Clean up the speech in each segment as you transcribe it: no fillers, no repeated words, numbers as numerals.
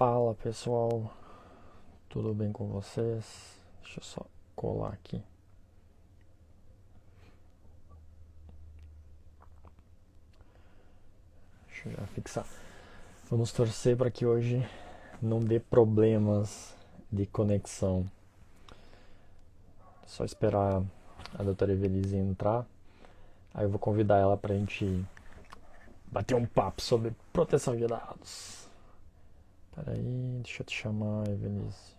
Fala pessoal, tudo bem com vocês? Deixa eu só colar aqui. Deixa eu já fixar. Vamos torcer para que hoje não dê problemas de conexão. Só esperar a doutora Evelise entrar. Aí eu vou convidar ela para a gente bater um papo sobre proteção de dados. Peraí, deixa eu te chamar, Evelise.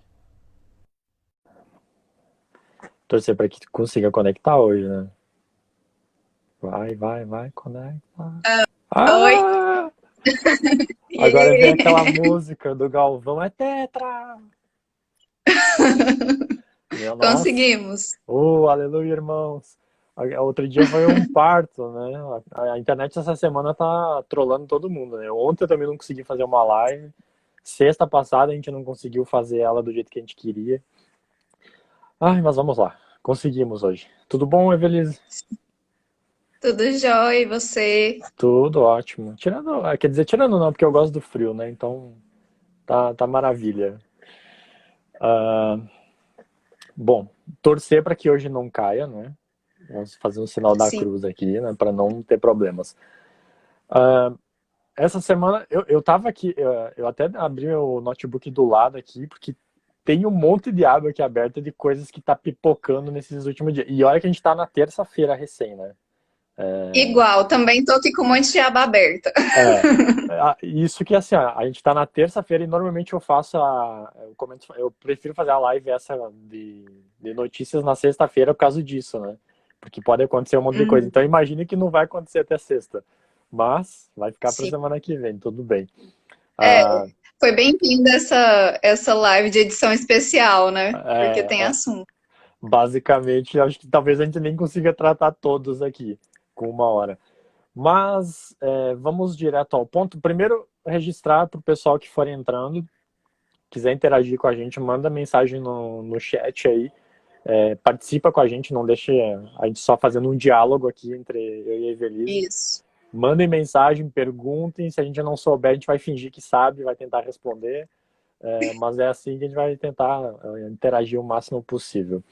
Torcer para que tu consiga conectar hoje, né? Vai, conecta. Oi. Ah! Agora vem Yay. aquela música do Galvão, é Tetra! Meu nossa! Conseguimos. Aleluia, irmãos! Outro dia foi um parto, né? A internet essa semana tá trolando todo mundo, né? Ontem eu também não consegui fazer uma live. Sexta passada a gente não conseguiu fazer ela do jeito que a gente queria. Ai, mas vamos lá. Conseguimos hoje. Tudo bom, Evelise? Tudo jóia, e você? Tudo ótimo. Tirando, quer dizer, tirando não, porque eu gosto do frio, né? Então tá maravilha. Ah, bom, torcer para que hoje não caia, né? Vamos fazer um sinal da Sim. cruz aqui, né? Para não ter problemas. Ah, essa semana eu tava aqui, eu até abri meu notebook do lado aqui, porque tem um monte de aba aqui aberta de coisas que tá pipocando nesses últimos dias. E olha que a gente tá na terça-feira recém, né? Igual, também tô aqui com um monte de aba aberta. É, isso que assim, a gente tá na terça-feira e normalmente eu faço eu prefiro fazer a live essa de notícias na sexta-feira por causa disso, né? Porque pode acontecer um monte de coisa. Hum, Então imagine que não vai acontecer até sexta. Mas vai ficar pra sim. semana que vem, tudo bem. É, Ah, foi bem-vinda essa live de edição especial, né? Porque é, tem é, assunto. basicamente, acho que talvez a gente nem consiga tratar todos aqui com uma hora. Mas vamos direto ao ponto. Primeiro, registrar para o pessoal que for entrando, quiser interagir com a gente, manda mensagem no chat aí. Participa com a gente, não deixe a gente só fazendo um diálogo aqui entre eu e a Evelise. Isso. Mandem mensagem, perguntem. Se a gente não souber, a gente vai fingir que sabe, vai tentar responder. Mas é assim que a gente vai tentar interagir o máximo possível.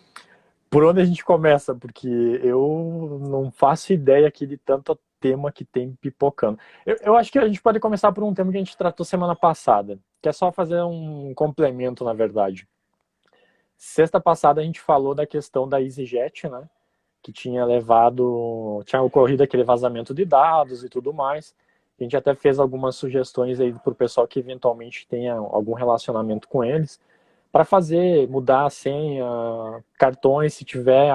Por onde a gente começa? Porque eu não faço ideia aqui de tanto tema que tem pipocando. Eu acho que a gente pode começar por um tema que a gente tratou semana passada, que é só fazer um complemento, na verdade. Sexta passada a gente falou da questão da EasyJet, né? Que tinha ocorrido aquele vazamento de dados e tudo mais. A gente até fez algumas sugestões aí para o pessoal que eventualmente tenha algum relacionamento com eles, para fazer, mudar a senha, cartões, se tiver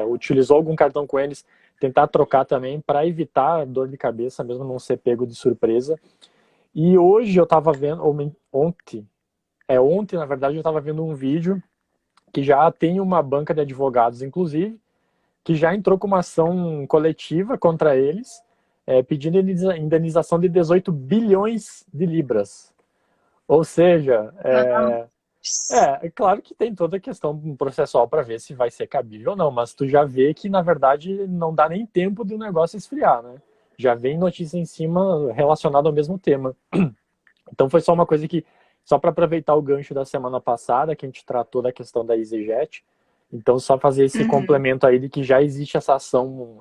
utilizou algum cartão com eles, tentar trocar também, para evitar dor de cabeça, mesmo não ser pego de surpresa. E hoje eu estava vendo, ontem na verdade eu estava vendo um vídeo que já tem uma banca de advogados, inclusive, que já entrou com uma ação coletiva contra eles, pedindo indenização de 18 bilhões de libras. Ou seja, é claro que tem toda a questão processual para ver se vai ser cabível ou não, mas tu já vê que, na verdade, não dá nem tempo do negócio esfriar, né? Já vem notícia em cima relacionada ao mesmo tema. Então foi só uma coisa que, só para aproveitar o gancho da semana passada, que a gente tratou da questão da EasyJet, então só fazer esse Uhum. complemento aí de que já existe essa ação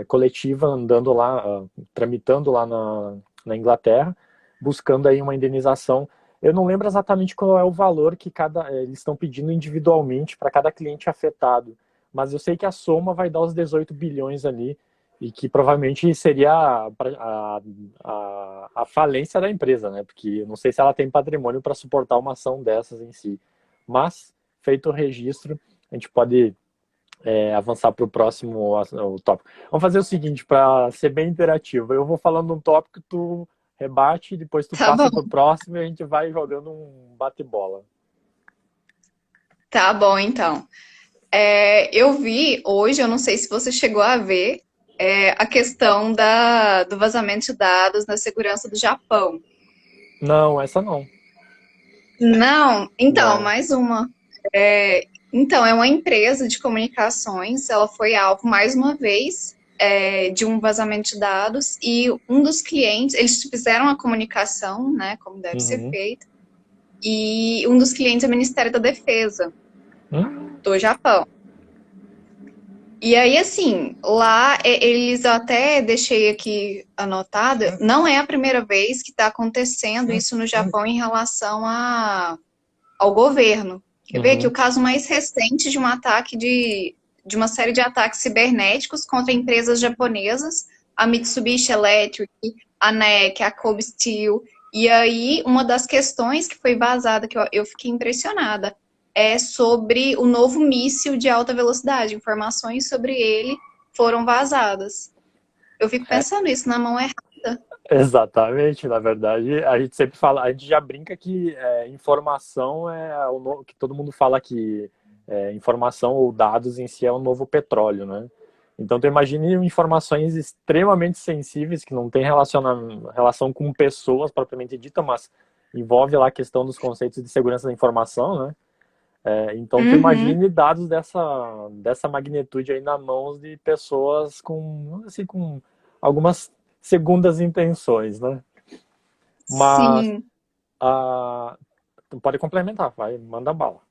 coletiva andando lá, tramitando lá na Inglaterra, buscando aí uma indenização. Eu não lembro exatamente qual é o valor que eles estão pedindo individualmente para cada cliente afetado, mas eu sei que a soma vai dar os 18 bilhões ali, e que provavelmente seria a falência da empresa, né? Porque eu não sei se ela tem patrimônio para suportar uma ação dessas em si. Mas, feito o registro, a gente pode avançar para o próximo o tópico. Vamos fazer o seguinte, para ser bem interativo. Eu vou falando um tópico, tu rebate, depois tu Tá bom, passa para o próximo e a gente vai jogando um bate-bola. tá bom, então. Eu vi hoje, eu não sei se você chegou a ver, a questão do vazamento de dados na segurança do Japão. Não, essa não. Não, então, Não. mais uma. Então, é uma empresa de comunicações, ela foi alvo mais uma vez. de um vazamento de dados e um dos clientes, eles fizeram a comunicação, né, como deve ser Uhum. feito, e um dos clientes é o Ministério da Defesa Hum, do Japão. E aí, assim, lá eles até deixei aqui anotado, não é a primeira vez que está acontecendo isso no Japão em relação ao governo. Quer ver que o uhum. caso mais recente de um ataque de uma série de ataques cibernéticos contra empresas japonesas, a Mitsubishi Electric, a NEC, a Kobe Steel. E aí, uma das questões que foi vazada, que eu fiquei impressionada, é sobre o novo míssil de alta velocidade. Informações sobre ele foram vazadas. Eu fico É, pensando isso na mão errada. exatamente, na verdade, a gente sempre fala, a gente já brinca que informação que todo mundo fala que informação ou dados em si é o novo petróleo, né? Então, tu imagine informações extremamente sensíveis que não tem relação com pessoas propriamente dita, mas envolve lá a questão dos conceitos de segurança da informação, né? Então, tu Uhum. imagine dados dessa magnitude aí nas mãos de pessoas com, assim, com algumas segundas intenções, né? Mas Sim. tu pode complementar, vai, manda bala.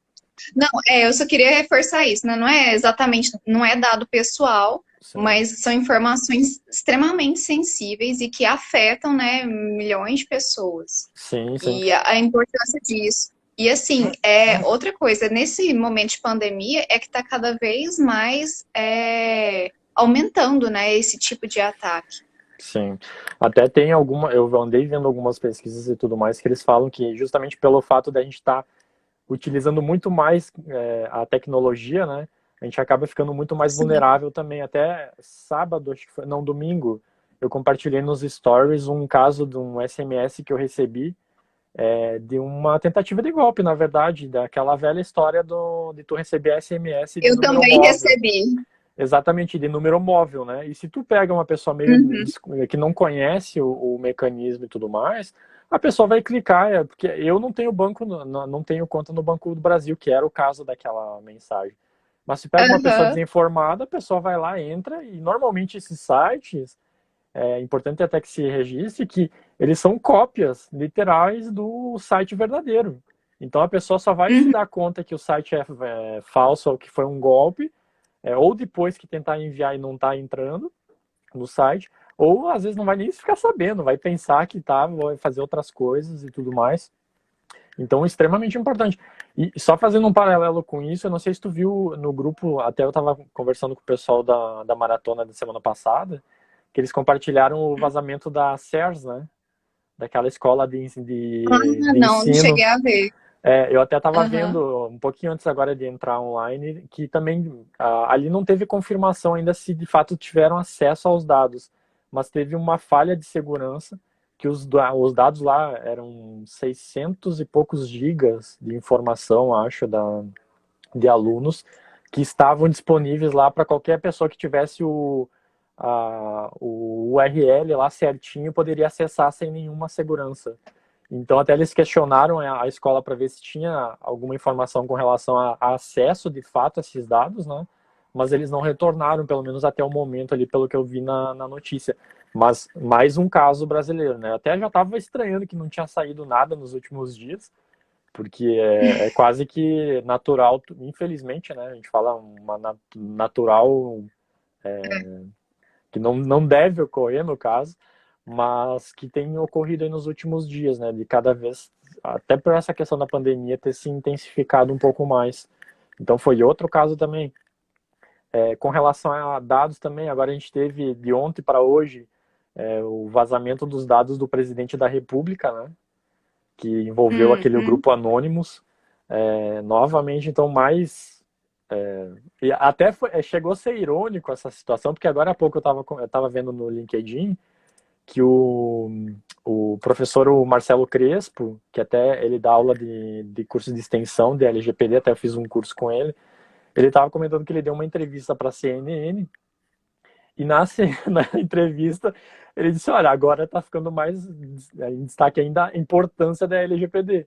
Não, eu só queria reforçar isso, né? Não é exatamente, não é dado pessoal, Sim, mas são informações extremamente sensíveis e que afetam, né, milhões de pessoas. sim, sim. E a importância disso. E assim, outra coisa, nesse momento de pandemia é que está cada vez mais aumentando, né, esse tipo de ataque. Sim. Até tem eu andei vendo algumas pesquisas e tudo mais que eles falam que justamente pelo fato da gente estar utilizando muito mais a tecnologia, né? A gente acaba ficando muito mais Sim. vulnerável também. Até sábado, acho que foi, não, domingo, eu compartilhei nos stories um caso de um SMS que eu recebi de uma tentativa de golpe, na verdade, daquela velha história de tu receber SMS de Eu número também móvel. recebi. Exatamente, de número móvel, né? E se tu pega uma pessoa meio Uhum. que não conhece o mecanismo e tudo mais, a pessoa vai clicar, porque eu não tenho banco, não tenho conta no Banco do Brasil, que era o caso daquela mensagem. Mas se pega uma pessoa Aham. desinformada, a pessoa vai lá, entra, e normalmente esses sites, é importante até que se registre que eles são cópias literais do site verdadeiro. Então a pessoa só vai se Uhum. dar conta que o site é falso ou que foi um golpe ou depois que tentar enviar e não está entrando no site, ou às vezes não vai nem ficar sabendo, vai pensar que tá, vai fazer outras coisas e tudo mais. Então, extremamente importante. E só fazendo um paralelo com isso, eu não sei se tu viu no grupo, até eu estava conversando com o pessoal da maratona da semana passada, que eles compartilharam o vazamento da CERS, né? Daquela escola Ah, de não ensino. cheguei a ver. Eu até estava Aham. vendo um pouquinho antes agora de entrar online que também ali não teve confirmação ainda se de fato tiveram acesso aos dados, mas teve uma falha de segurança que os dados lá eram 600 e poucos gigas de informação, acho, de alunos que estavam disponíveis lá para qualquer pessoa que tivesse o URL lá certinho poderia acessar sem nenhuma segurança. Então, até eles questionaram a escola para ver se tinha alguma informação com relação a acesso de fato a esses dados, né? Mas eles não retornaram, pelo menos até o momento ali, pelo que eu vi na notícia. Mas mais um caso brasileiro, né? Até já estava estranhando que não tinha saído nada nos últimos dias, porque é quase que natural, infelizmente, né? A gente fala uma natural que não deve ocorrer no caso, mas que tem ocorrido aí nos últimos dias, né? De cada vez, até por essa questão da pandemia ter se intensificado um pouco mais. Então foi outro caso também. Com relação a dados também, agora a gente teve de ontem para hoje o vazamento dos dados do presidente da República, né? Que envolveu aquele Uhum. grupo Anonymous. Novamente, então, mais. E até chegou a ser irônico essa situação, porque agora há pouco eu tava vendo no LinkedIn que o professor o Marcelo Crespo, que até ele dá aula de curso de extensão de LGPD, até eu fiz um curso com ele estava comentando que ele deu uma entrevista para a CNN e na entrevista ele disse, olha, agora está ficando mais em destaque ainda a importância da LGPD,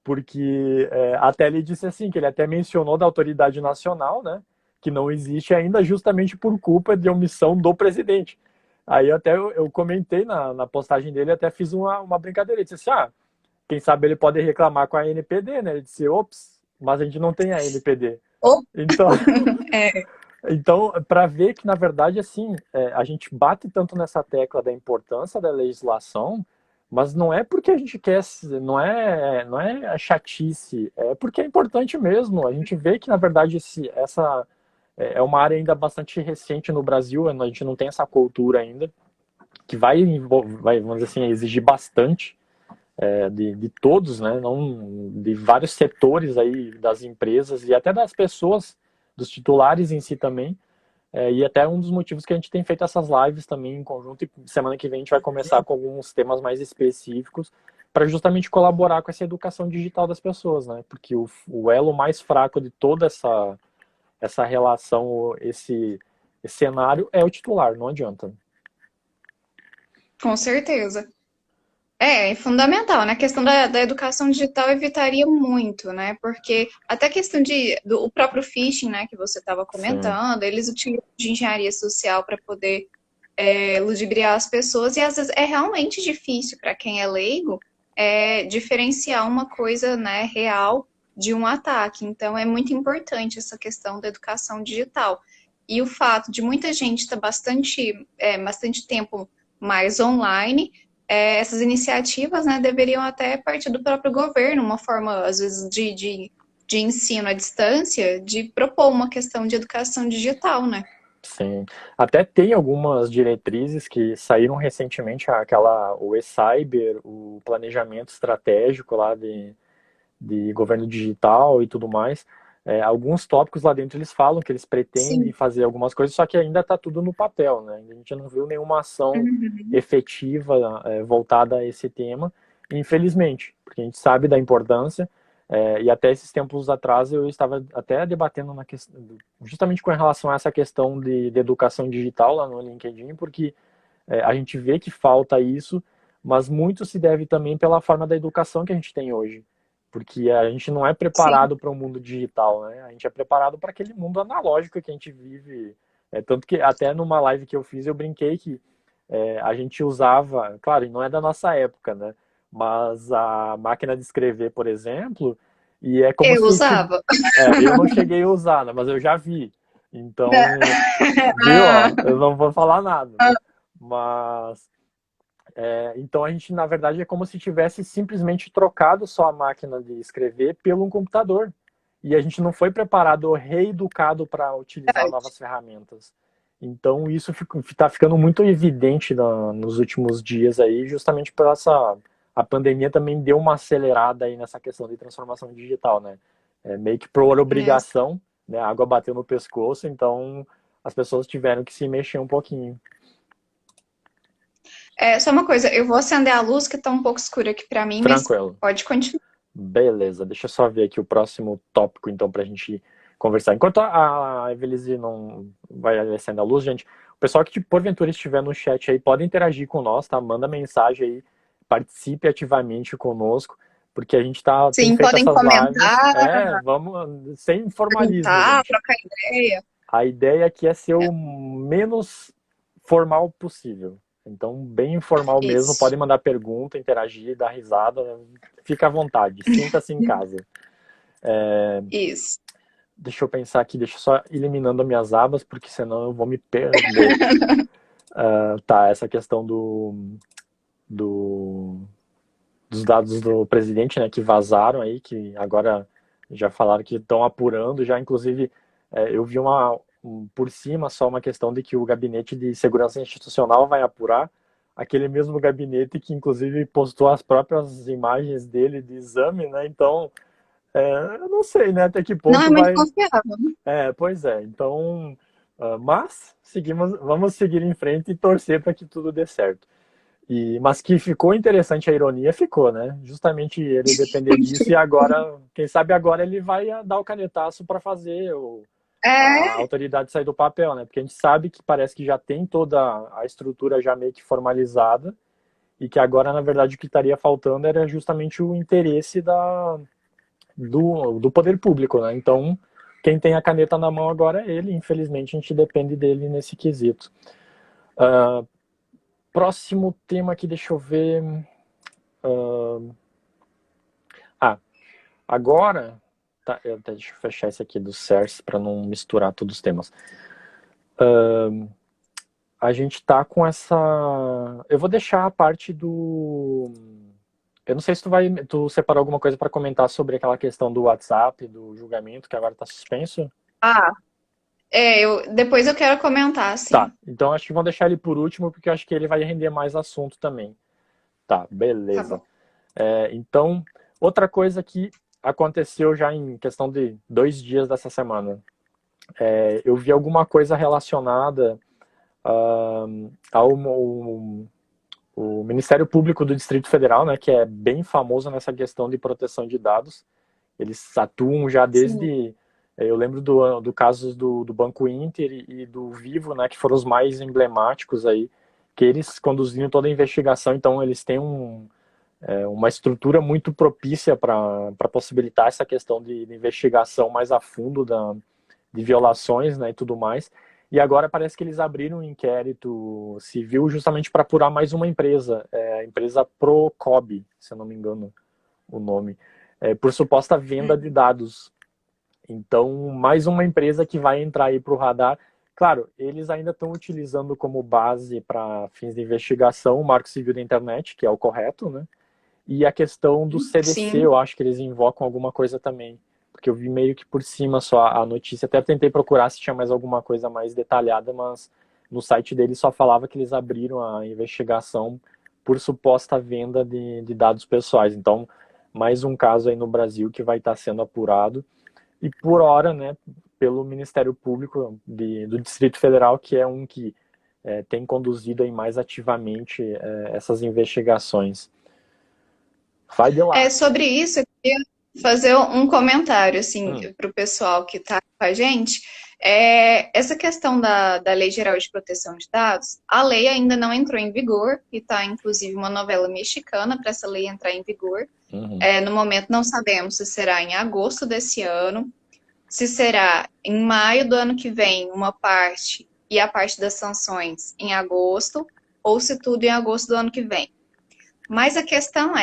porque até ele disse assim, que ele até mencionou da autoridade nacional, né, que não existe ainda justamente por culpa de omissão do presidente. Aí até eu comentei na postagem dele, até fiz uma brincadeira. Ele disse assim, quem sabe ele pode reclamar com a NPD, né? Ele disse, ops, mas a gente não tem a NPD. Oh, Então, é, então para ver que, na verdade, assim, a gente bate tanto nessa tecla da importância da legislação, mas não é porque a gente quer, não é a chatice, é porque é importante mesmo. A gente vê que, na verdade, essa é uma área ainda bastante recente no Brasil, a gente não tem essa cultura ainda, que vamos dizer assim, exigir bastante de todos, né? Não, de vários setores aí das empresas e até das pessoas, dos titulares em si também. E até um dos motivos que a gente tem feito essas lives também em conjunto, e semana que vem a gente vai começar com alguns temas mais específicos para justamente colaborar com essa educação digital das pessoas, né? Porque o elo mais fraco de toda essa relação, esse cenário é o titular, não adianta. com certeza. É fundamental, né? A questão da educação digital evitaria muito, né? Porque até a questão do próprio phishing, né, que você estava Sim, comentando, eles utilizam de engenharia social para poder ludibriar as pessoas, e às vezes é realmente difícil para quem é leigo diferenciar uma coisa, né, real de um ataque. Então é muito importante essa questão da educação digital. E o fato de muita gente estar bastante tempo mais online, essas iniciativas, né, deveriam até partir do próprio governo, uma forma, às vezes, de ensino à distância, de propor uma questão de educação digital, né? sim. Até tem algumas diretrizes que saíram recentemente, o e-cyber, o planejamento estratégico lá de governo digital e tudo mais. Alguns tópicos lá dentro eles falam que eles pretendem Sim. fazer algumas coisas, só que ainda está tudo no papel, né? A gente não viu nenhuma ação Uhum. efetiva voltada a esse tema, infelizmente, porque a gente sabe da importância. E até esses tempos atrás eu estava até debatendo na questão, justamente com relação a essa questão de educação digital lá no LinkedIn, porque a gente vê que falta isso, mas muito se deve também pela forma da educação que a gente tem hoje. Porque a gente não é Sim. preparado para o mundo digital, né? A gente é preparado para aquele mundo analógico que a gente vive. Tanto que até numa live que eu fiz eu brinquei que a gente usava, claro, não é da nossa época, né? Mas a máquina de escrever, por exemplo, e é como Eu se usava. eu não cheguei a usar, né? Mas eu já vi. Então, viu? Ah, Ó, eu não vou falar nada. Mas então a gente, na verdade, é como se tivesse simplesmente trocado só a máquina de escrever pelo um computador. E a gente não foi preparado ou reeducado para utilizar novas ferramentas. Então isso está ficando muito evidente nos últimos dias aí, justamente por essa. A pandemia também deu uma acelerada aí nessa questão de transformação digital, né? Meio que por obrigação, né? A água bateu no pescoço, então as pessoas tiveram que se mexer um pouquinho. só uma coisa, eu vou acender a luz que tá um pouco escura aqui pra mim, mas Tranquilo. pode continuar. Beleza, deixa eu só ver aqui o próximo tópico, então, para a gente conversar. Enquanto a Evelise não vai acender a luz, gente, o pessoal que porventura estiver no chat aí pode interagir com nós, tá? Manda mensagem aí, participe ativamente conosco, porque a gente tem Sim, feito podem essas lives, comentar, vamos, sem formalismo, perguntar, gente. trocar ideia. A ideia aqui é ser o menos formal possível. Então, bem informal mesmo, Isso, podem mandar pergunta, interagir, dar risada, fica à vontade, sinta-se em casa. isso. Deixa eu pensar aqui, deixa eu só eliminando as minhas abas, porque senão eu vou me perder. Tá, essa questão do, dos dados do presidente, né, que vazaram aí, que agora já falaram que estão apurando, já inclusive eu vi por cima só uma questão de que o gabinete de segurança institucional vai apurar, aquele mesmo gabinete que inclusive postou as próprias imagens dele de exame, né, então eu não sei, né, até que Não é ponto muito vai. confiável. Pois é, então, mas vamos seguir em frente e torcer para que tudo dê certo. Mas que ficou interessante a ironia, ficou, né? Justamente ele depender disso e agora, quem sabe agora ele vai dar o canetaço para fazer a É, autoridade sair do papel, né? Porque a gente sabe que parece que já tem toda a estrutura já meio que formalizada e que agora, na verdade, o que estaria faltando era justamente o interesse do poder público, né? Então, quem tem a caneta na mão agora é ele, infelizmente a gente depende dele nesse quesito. Próximo tema aqui, deixa eu ver. Agora, tá, deixa eu fechar esse aqui do CERS para não misturar todos os temas. A gente tá com essa... Eu vou deixar a parte do... Eu não sei se tu separou alguma coisa para comentar sobre aquela questão do WhatsApp, do julgamento, que agora está suspenso? Ah, depois eu quero comentar, Tá, sim. então acho que vão deixar ele por último, porque eu acho que ele vai render mais assunto também. Tá, Tá beleza. bom. Então, outra coisa que aconteceu já em questão de 2 dias dessa semana. Eu vi alguma coisa relacionada ao o Ministério Público do Distrito Federal, né, que é bem famoso nessa questão de proteção de dados. Eles atuam já Sim, desde... Eu lembro do casos do Banco Inter e do Vivo, né, que foram os mais emblemáticos aí, que eles conduziam toda a investigação, então eles têm uma estrutura muito propícia para possibilitar essa questão de investigação mais a fundo de violações, né, e tudo mais. E agora parece que eles abriram um inquérito civil justamente para apurar mais uma empresa, a empresa Procob, se eu não me engano o nome, por suposta venda de dados. Então, mais uma empresa que vai entrar aí para o radar. Claro, eles ainda estão utilizando como base para fins de investigação o Marco Civil da Internet, que é o correto, né? E a questão do CDC, sim. eu acho que eles invocam alguma coisa também. Porque eu vi meio que por cima só a notícia. Até tentei procurar se tinha mais alguma coisa mais detalhada, mas no site deles só falava que eles abriram a investigação por suposta venda de dados pessoais. Então, mais um caso aí no Brasil que vai estar sendo apurado. E por hora, né, pelo Ministério Público do Distrito Federal, que é um que tem conduzido aí mais ativamente essas investigações. Vai de lá. Sobre isso, eu queria fazer um comentário, assim, Hum, para o pessoal que está com a gente. Essa questão da Lei Geral de Proteção de Dados, a lei ainda não entrou em vigor, e está, inclusive, uma novela mexicana para essa lei entrar em vigor. uhum, No momento, não sabemos se será em agosto desse ano, se será em maio do ano que vem, uma parte, e a parte das sanções em agosto, ou se tudo em agosto do ano que vem. Mas a questão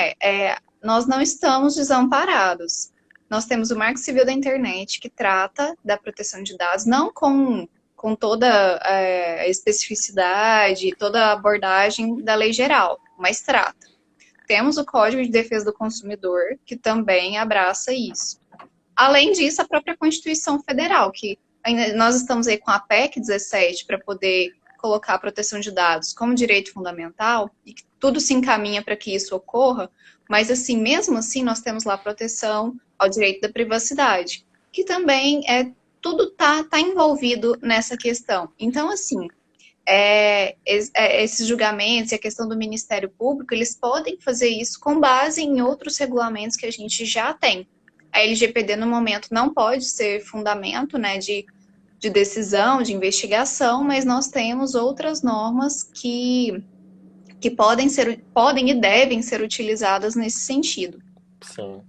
nós não estamos desamparados. Nós temos o Marco Civil da Internet, que trata da proteção de dados, não com toda a especificidade, toda a abordagem da lei geral, mas trata. Temos o Código de Defesa do Consumidor, que também abraça isso. Além disso, a própria Constituição Federal, que ainda nós estamos aí com a PEC 17 para poder colocar a proteção de dados como direito fundamental, e que tudo se encaminha para que isso ocorra, mas assim, mesmo assim, nós temos lá a proteção ao direito da privacidade, que também tudo tá envolvido nessa questão. Então, assim, esses julgamentos e a questão do Ministério Público, eles podem fazer isso com base em outros regulamentos que a gente já tem. A LGPD, no momento, não pode ser fundamento, né, de decisão, de investigação, mas nós temos outras normas que podem e devem ser utilizadas nesse sentido. sim.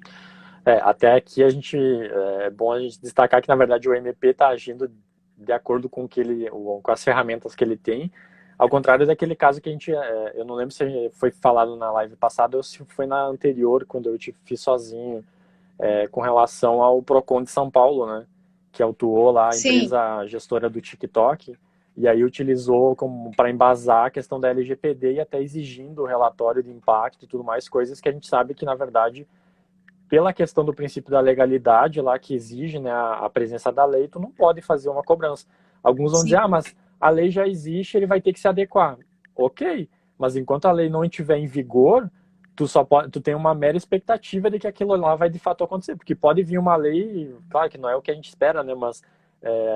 Até aqui é bom a gente destacar que, na verdade, o MP está agindo de acordo com, com as ferramentas que ele tem, ao contrário daquele caso que eu não lembro se foi falado na live passada ou se foi na anterior, quando eu te fiz sozinho, com relação ao Procon de São Paulo, né? Que autuou lá a Sim, empresa gestora do TikTok, e aí utilizou como para embasar a questão da LGPD e até exigindo o relatório de impacto e tudo mais, coisas que a gente sabe que, na verdade, pela questão do princípio da legalidade lá, que exige, né, a presença da lei, tu não pode fazer uma cobrança. Alguns vão dizer, sim, mas a lei já existe, ele vai ter que se adequar. Ok, mas enquanto a lei não estiver em vigor, tu tem uma mera expectativa de que aquilo lá vai de fato acontecer, porque pode vir uma lei, claro que não é o que a gente espera, né, mas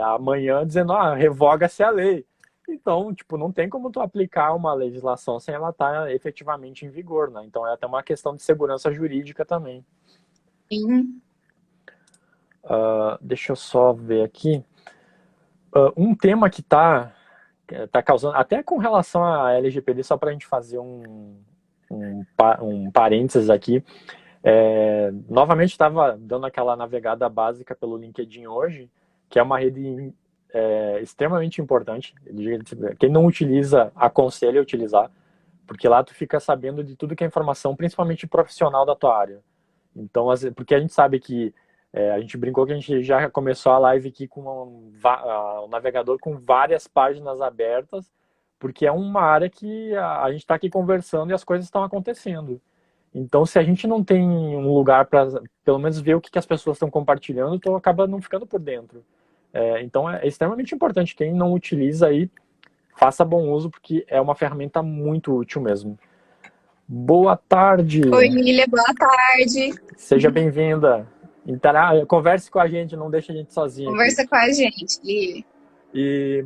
amanhã dizendo, revoga-se a lei. Então, tipo, não tem como tu aplicar uma legislação sem ela estar efetivamente em vigor, né? Então é até uma questão de segurança jurídica também. sim. Deixa eu só ver aqui. Um tema que tá causando, até com relação à LGPD, só para a gente fazer um parênteses aqui. Novamente estava dando aquela navegada básica pelo LinkedIn hoje, que é uma rede extremamente importante. Quem não utiliza, aconselha a utilizar, porque lá tu fica sabendo de tudo que é informação, principalmente profissional da tua área. Então, porque a gente sabe que a gente brincou que a gente já começou a live aqui com um navegador com várias páginas abertas, porque é uma área que a gente está aqui conversando e as coisas estão acontecendo. Então, se a gente não tem um lugar para, pelo menos, ver o que as pessoas estão compartilhando, tu acaba não ficando por dentro. Então, é extremamente importante. Quem não utiliza aí, faça bom uso, porque é uma ferramenta muito útil mesmo. Boa tarde! Oi, Lilia, boa tarde. Seja bem-vinda. Converse com a gente, não deixe a gente sozinho aqui. Conversa com a gente, Lilia.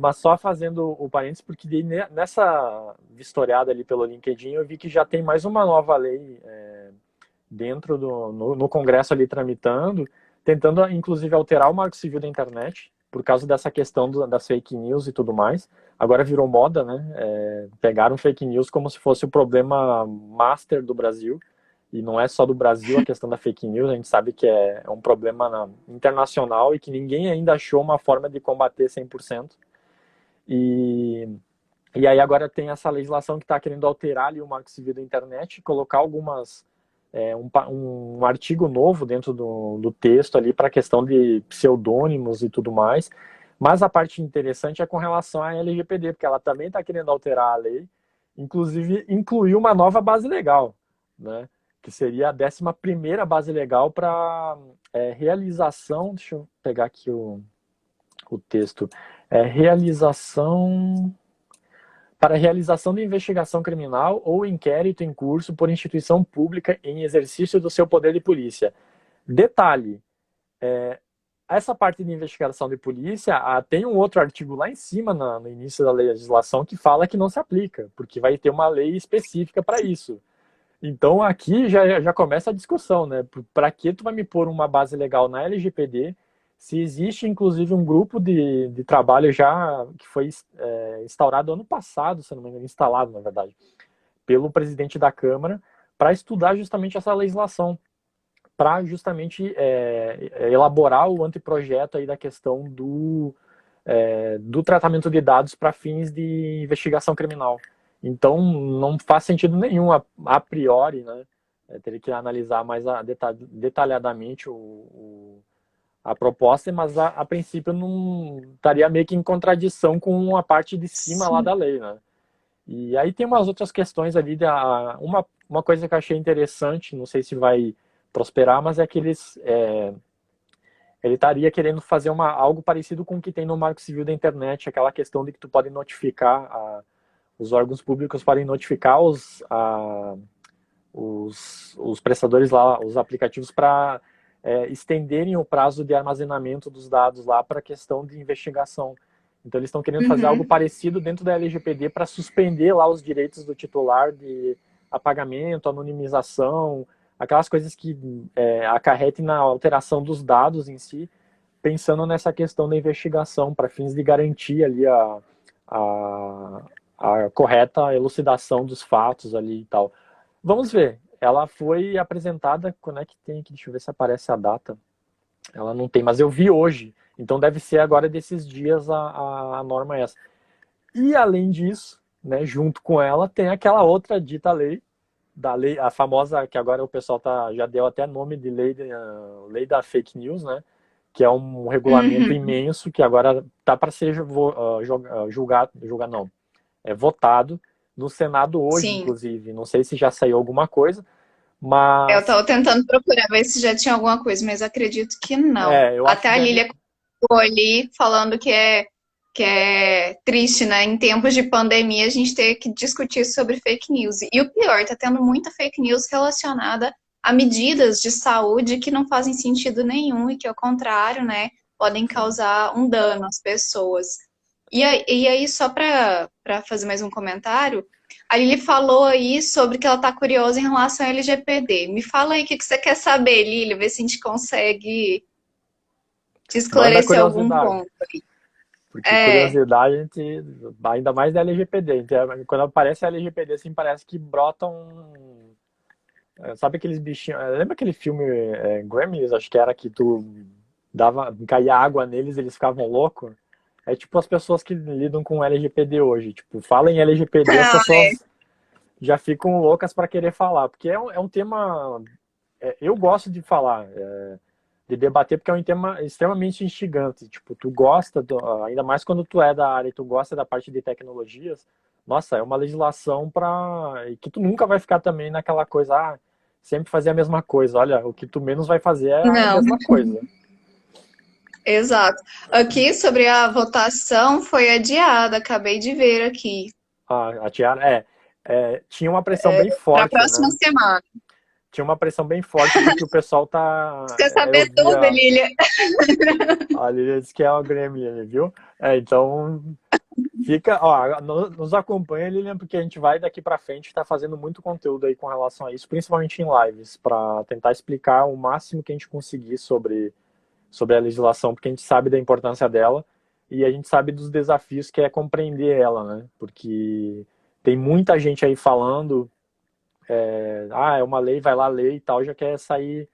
Mas só fazendo o parênteses, porque nessa vistoriada ali pelo LinkedIn, eu vi que já tem mais uma nova lei dentro no Congresso ali tramitando, tentando inclusive alterar o Marco Civil da Internet, por causa dessa questão das fake news e tudo mais. Agora virou moda, né? Pegaram fake news como se fosse o problema master do Brasil, e não é só do Brasil a questão da fake news, a gente sabe que é um problema internacional e que ninguém ainda achou uma forma de combater 100%. E aí agora tem essa legislação que está querendo alterar ali o Marco Civil da Internet, colocar um artigo novo dentro do texto ali para a questão de pseudônimos e tudo mais. Mas a parte interessante é com relação à LGPD, porque ela também está querendo alterar a lei, inclusive incluir uma nova base legal, né? Que seria a 11ª base legal para realização, deixa eu pegar aqui o texto, para realização de investigação criminal ou inquérito em curso por instituição pública em exercício do seu poder de polícia. Detalhe, essa parte de investigação de polícia, tem um outro artigo lá em cima, no início da legislação, que fala que não se aplica, porque vai ter uma lei específica para isso. Então aqui já começa a discussão, né? Para que tu vai me pôr uma base legal na LGPD, se existe inclusive um grupo de trabalho já que foi instaurado ano passado, se não me engano, instalado na verdade, pelo presidente da Câmara, para estudar justamente essa legislação, para justamente elaborar o anteprojeto aí da questão do tratamento de dados para fins de investigação criminal. Então, não faz sentido nenhum, a priori, né? Teria que analisar mais detalhadamente a proposta, mas a princípio não estaria meio que em contradição com a parte de cima lá da lei, né? E aí tem umas outras questões ali, uma coisa que eu achei interessante, não sei se vai prosperar, mas é que ele estaria querendo fazer algo parecido com o que tem no Marco Civil da Internet, aquela questão de que tu pode notificar os órgãos públicos podem notificar os prestadores lá, os aplicativos, para estenderem o prazo de armazenamento dos dados lá para a questão de investigação. Então eles estão querendo fazer algo parecido dentro da LGPD para suspender lá os direitos do titular de apagamento, anonimização, aquelas coisas que acarretem na alteração dos dados em si, pensando nessa questão da investigação para fins de garantir ali a correta elucidação dos fatos ali e tal. Vamos ver. Ela foi apresentada, quando é que tem aqui? Deixa eu ver se aparece a data. Ela não tem, mas eu vi hoje. Então deve ser agora desses dias a norma essa. E além disso, né, junto com ela, tem aquela outra dita lei, a famosa, que agora o pessoal já deu até nome de lei da fake news, né? Que é um regulamento imenso que agora está para ser votado no Senado hoje, Sim. inclusive. Não sei se já saiu alguma coisa, mas... Eu estava tentando procurar ver se já tinha alguma coisa, mas acredito que não. Até a Lília ficou ali falando que é triste, né? Em tempos de pandemia, a gente ter que discutir sobre fake news. E o pior, tá tendo muita fake news relacionada a medidas de saúde que não fazem sentido nenhum e que, ao contrário, né, podem causar um dano às pessoas. E aí, só para fazer mais um comentário, a Lili falou aí sobre que ela tá curiosa em relação ao LGPD. Me fala aí o que você quer saber, Lili, ver se a gente consegue te esclarecer algum ponto aí. Porque curiosidade, a gente, ainda mais da LGPD. Quando aparece a LGPD, assim, parece que brota sabe aqueles bichinhos... Lembra aquele filme Gremlins, acho que era, que tu caía água neles, eles ficavam loucos. É tipo as pessoas que lidam com LGPD hoje. Tipo, fala em LGPD, as Ah, pessoas já ficam loucas para querer falar. Porque é um tema. Eu gosto de falar, de debater, porque é um tema extremamente instigante. Tipo, tu gosta, ainda mais quando tu é da área e tu gosta da parte de tecnologias. Nossa, é uma legislação para. E que tu nunca vai ficar também naquela coisa, sempre fazer a mesma coisa. Olha, o que tu menos vai fazer é a não, mesma coisa. exato. Aqui sobre a votação foi adiada, acabei de ver aqui, A Tiara, tinha uma pressão bem para a forte, próxima né? semana. Tinha uma pressão bem forte porque o pessoal tá. Você quer Eu saber tudo, via. Lilia? A Lilian disse que é uma gremlin, viu? Então, fica. Ó, nos acompanha, Lilian, porque a gente vai daqui pra frente estar fazendo muito conteúdo aí com relação a isso, principalmente em lives, para tentar explicar o máximo que a gente conseguir sobre a legislação, porque a gente sabe da importância dela e a gente sabe dos desafios que é compreender ela, né? Porque tem muita gente aí falando, é uma lei, vai lá ler e tal, já quer sair,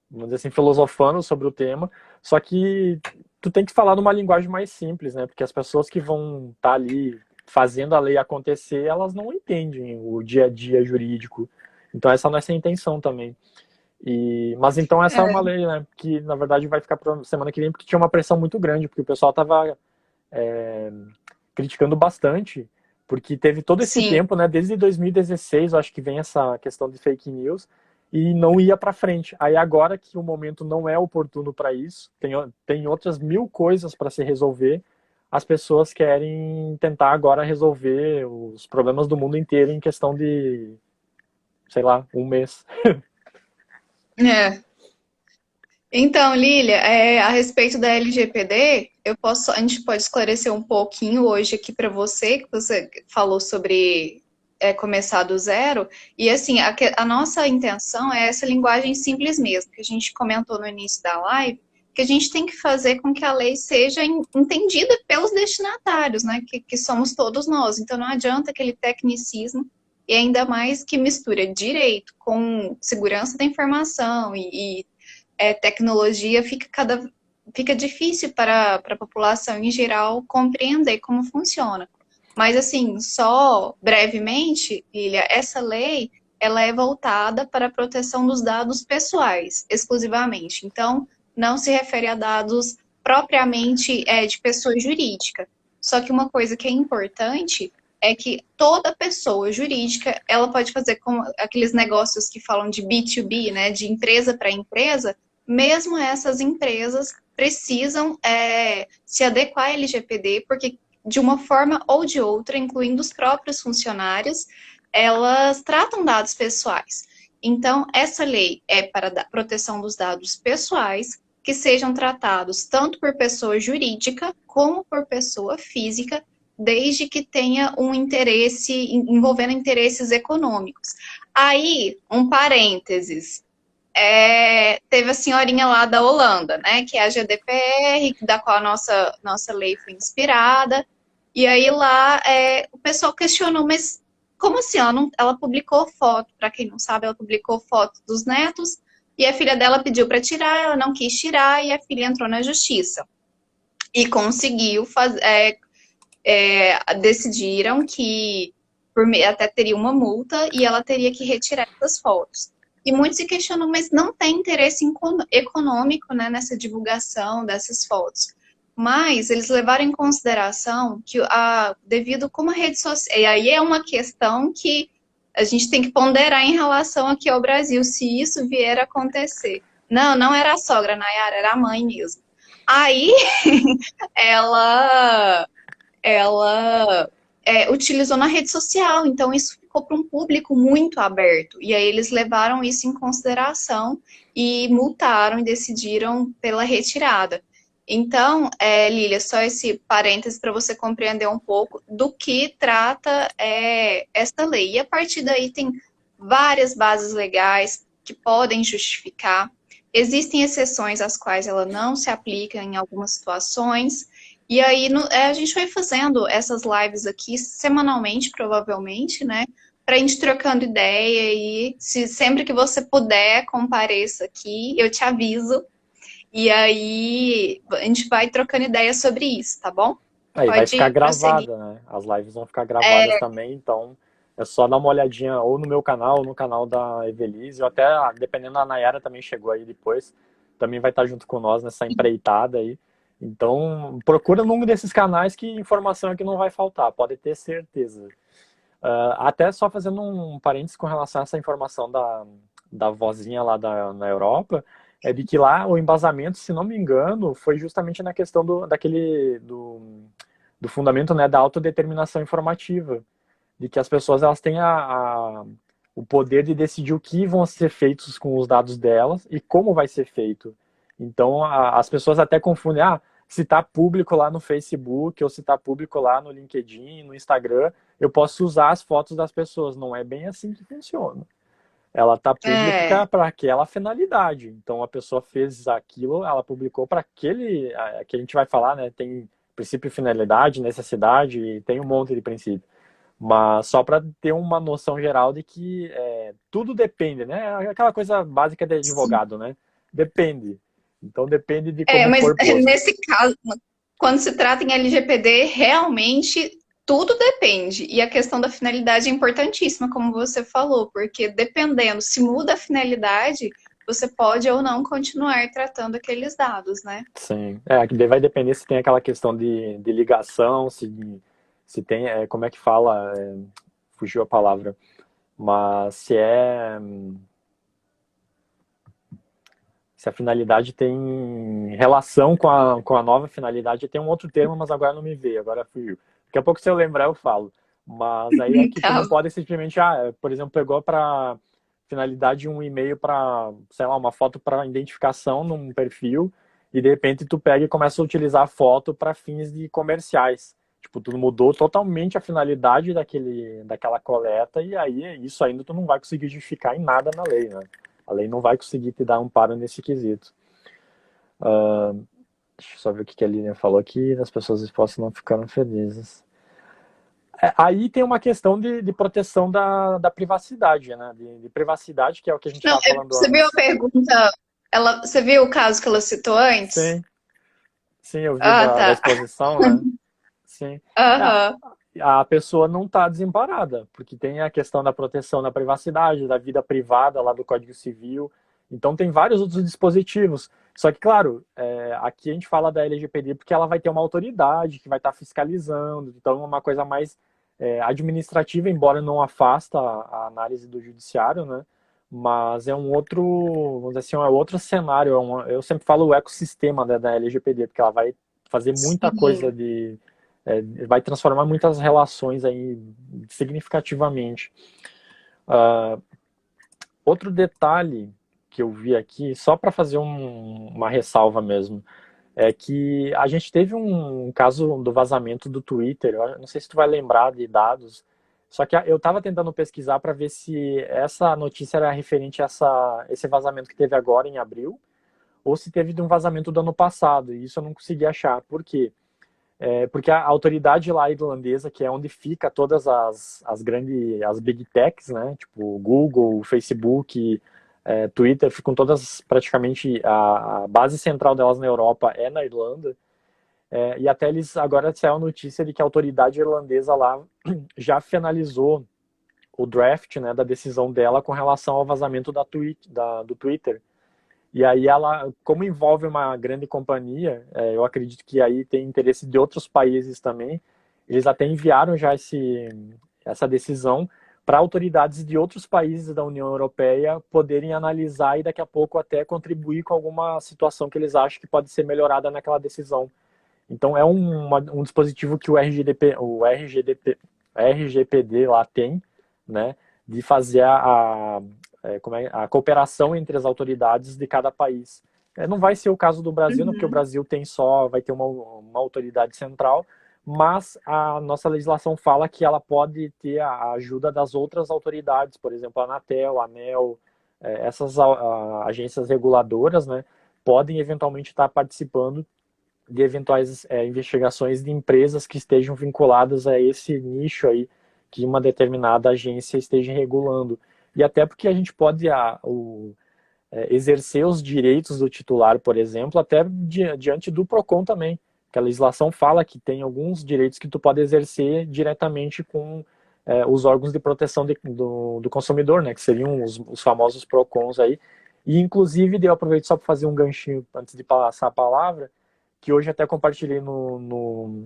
vamos dizer assim, filosofando sobre o tema, só que tu tem que falar numa linguagem mais simples, né? Porque as pessoas que vão estar ali fazendo a lei acontecer, elas não entendem o dia a dia jurídico. Então essa não é essa a intenção também. Mas então essa é uma lei, né, que na verdade vai ficar para semana que vem, porque tinha uma pressão muito grande, porque o pessoal estava criticando bastante, porque teve todo esse Sim, tempo, né, desde 2016, eu acho que vem essa questão de fake news, e não ia para frente. Aí agora que o momento não é oportuno para isso, tem outras 1000 coisas para se resolver, as pessoas querem tentar agora resolver os problemas do mundo inteiro em questão de, sei lá, um mês. é. Então, Lília, a respeito da LGPD, a gente pode esclarecer um pouquinho hoje aqui para você, que você falou sobre começar do zero. E assim, a nossa intenção é essa linguagem simples mesmo, que a gente comentou no início da live, que a gente tem que fazer com que a lei seja entendida pelos destinatários, né? Que somos todos nós. Então não adianta aquele tecnicismo, e ainda mais que mistura direito com segurança da informação e tecnologia, fica difícil para a população em geral compreender como funciona. Mas, assim, só brevemente, Lilia, essa lei ela é voltada para a proteção dos dados pessoais, exclusivamente. Então, não se refere a dados propriamente de pessoa jurídica. Só que uma coisa que é importante é que toda pessoa jurídica, ela pode fazer como aqueles negócios que falam de B2B, né, de empresa para empresa, mesmo essas empresas precisam se adequar à LGPD, porque de uma forma ou de outra, incluindo os próprios funcionários, elas tratam dados pessoais. Então, essa lei é para a proteção dos dados pessoais, que sejam tratados tanto por pessoa jurídica como por pessoa física, desde que tenha um interesse envolvendo interesses econômicos. Aí, um parênteses, teve a senhorinha lá da Holanda, né, que é a GDPR, da qual a nossa lei foi inspirada, e aí lá o pessoal questionou, mas como assim? Ela publicou foto, para quem não sabe, ela publicou foto dos netos, e a filha dela pediu para tirar, ela não quis tirar, e a filha entrou na justiça. E conseguiu fazer, decidiram que até teria uma multa e ela teria que retirar essas fotos. E muitos se questionam, mas não tem interesse econômico, né, nessa divulgação dessas fotos. Mas eles levaram em consideração que, devido como a rede social. E aí é uma questão que a gente tem que ponderar em relação aqui ao Brasil, se isso vier a acontecer. Não, não era a sogra, Nayara, era a mãe mesmo. Aí ela utilizou na rede social, então isso ficou para um público muito aberto. E aí eles levaram isso em consideração e multaram e decidiram pela retirada. Então, Lília, só esse parêntese para você compreender um pouco do que trata esta lei. E a partir daí tem várias bases legais que podem justificar. Existem exceções às quais ela não se aplica em algumas situações. E aí a gente vai fazendo essas lives aqui semanalmente, provavelmente, né? Para a gente trocando ideia e sempre que você puder, compareça aqui, eu te aviso. E aí a gente vai trocando ideias sobre isso, tá bom? Aí vai ficar Pode prosseguir. gravada, né? As lives vão ficar gravadas também, então é só dar uma olhadinha ou no meu canal, ou no canal da Evelise, ou até, dependendo da Nayara também chegou aí depois, também vai estar junto com nós nessa empreitada aí. Então, procura num desses canais que informação é que não vai faltar, pode ter certeza. Até só fazendo um parênteses com relação a essa informação da vozinha lá na Europa, é de que lá o embasamento, se não me engano, foi justamente na questão do fundamento, né, da autodeterminação informativa, de que as pessoas elas têm o poder de decidir o que vão ser feitos com os dados delas e como vai ser feito. Então, as pessoas até confundem, se está público lá no Facebook ou se está público lá no LinkedIn, no Instagram, eu posso usar as fotos das pessoas. Não é bem assim que funciona. Ela está pública para aquela finalidade. Então, a pessoa fez aquilo, ela publicou para aquele, que a gente vai falar, né? Tem princípio, finalidade, necessidade, tem um monte de princípio. Mas só para ter uma noção geral de que tudo depende, né? Aquela coisa básica de advogado, né? Depende. Então depende de como Mas for posto. nesse caso, quando se trata em LGPD, realmente tudo depende. E a questão da finalidade é importantíssima, como você falou, porque dependendo, se muda a finalidade, você pode ou não continuar tratando aqueles dados, né? Sim. Que daí vai depender se tem aquela questão de ligação, se tem, como é que fala, fugiu a palavra, mas se a finalidade tem relação com a nova finalidade, tem um outro termo, mas agora não me veio, agora fugiu. Daqui a pouco, se eu lembrar, eu falo. Mas aí é que tu Tá. não pode simplesmente, por exemplo, pegou para finalidade um e-mail para, sei lá, uma foto para identificação num perfil, e de repente tu pega e começa a utilizar a foto para fins de comerciais. Tipo, tu mudou totalmente a finalidade daquela coleta, e aí isso ainda tu não vai conseguir justificar em nada na lei, né? A lei não vai conseguir te dar amparo nesse quesito. Deixa eu só ver o que a Lilian falou aqui. As pessoas expostas não ficaram felizes. Aí tem uma questão de proteção da privacidade, né? De privacidade, que é o que a gente Não, estava falando você viu a antes. pergunta? Você viu o caso que ela citou antes? Sim, sim, eu vi Ah, da tá. exposição, né? Sim. Aham. A pessoa não está desamparada, porque tem a questão da proteção da privacidade, da vida privada lá do Código Civil. Então tem vários outros dispositivos. Só que, claro, aqui a gente fala da LGPD porque ela vai ter uma autoridade que vai estar fiscalizando, então é uma coisa mais administrativa, embora não afasta a análise do judiciário, né? Mas é um outro, vamos dizer assim, é outro cenário. Eu sempre falo o ecossistema da LGPD, porque ela vai fazer muita coisa Sim. vai transformar muitas relações aí significativamente. Outro detalhe que eu vi aqui, só para fazer uma ressalva mesmo, é que a gente teve um caso do vazamento do Twitter. Eu não sei se tu vai lembrar de dados, só que eu estava tentando pesquisar para ver se essa notícia era referente a esse vazamento que teve agora em abril, ou se teve de um vazamento do ano passado, e isso eu não consegui achar. Por quê? Porque a autoridade lá irlandesa, que é onde fica todas as big techs, né, tipo Google, Facebook, Twitter, ficam todas praticamente, a base central delas na Europa é na Irlanda, e até eles agora saiu a notícia de que a autoridade irlandesa lá já finalizou o draft, né, da decisão dela com relação ao vazamento do Twitter. E aí ela, como envolve uma grande companhia, eu acredito que aí tem interesse de outros países também. Eles até enviaram já essa decisão para autoridades de outros países da União Europeia poderem analisar e daqui a pouco até contribuir com alguma situação que eles acham que pode ser melhorada naquela decisão. Então é um dispositivo que o RGPD lá tem, né, de fazer a cooperação entre as autoridades de cada país. Não vai ser o caso do Brasil, né, porque o Uhum. Brasil vai ter uma autoridade central, mas a nossa legislação fala que ela pode ter a ajuda das outras autoridades, por exemplo, a Anatel, a ANEEL, essas agências reguladoras, né, podem eventualmente estar participando de eventuais investigações de empresas que estejam vinculadas a esse nicho aí que uma determinada agência esteja regulando. E até porque a gente pode, exercer os direitos do titular, por exemplo, até diante do PROCON também, que a legislação fala que tem alguns direitos que tu pode exercer diretamente com os órgãos de proteção do consumidor, né, que seriam os famosos PROCONs aí. E, inclusive, eu aproveito só para fazer um ganchinho antes de passar a palavra, que hoje até compartilhei no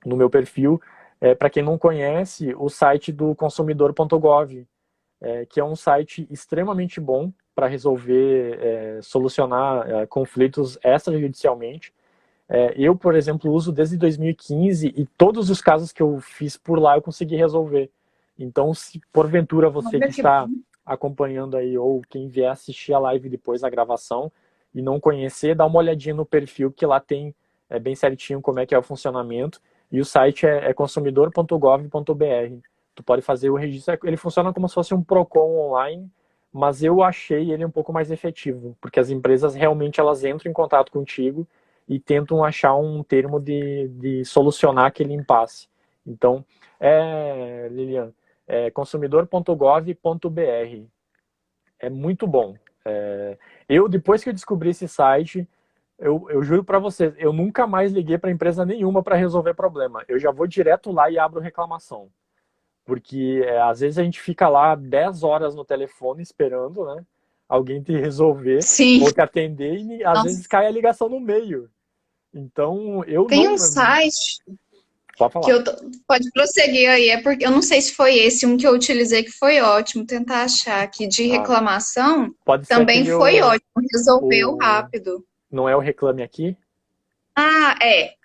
meu perfil, para quem não conhece, o site do consumidor.gov, que é um site extremamente bom para resolver, solucionar conflitos extrajudicialmente. Eu, por exemplo, uso desde 2015 e todos os casos que eu fiz por lá eu consegui resolver. Então, se porventura você que está acompanhando aí ou quem vier assistir a live depois, a gravação, e não conhecer, dá uma olhadinha no perfil que lá tem bem certinho como é que é o funcionamento. E o site é consumidor.gov.br. Tu pode fazer o registro. Ele funciona como se fosse um PROCON online, mas eu achei ele um pouco mais efetivo, porque as empresas realmente elas entram em contato contigo e tentam achar um termo de solucionar aquele impasse. Então, Lilian, consumidor.gov.br. É muito bom. Depois que eu descobri esse site, eu juro para vocês, eu nunca mais liguei para empresa nenhuma para resolver problema. Eu já vou direto lá e abro reclamação. Porque às vezes a gente fica lá 10 horas no telefone esperando, né? Alguém te resolver Sim. ou te atender e às Nossa. vezes cai a ligação no meio. Então, eu Tem não... um site Pode falar. que pode prosseguir aí, porque eu não sei se foi esse um que eu utilizei que foi ótimo, tentar achar aqui de reclamação, pode ser também foi ótimo, resolveu rápido. Não é o Reclame Aqui? Ah,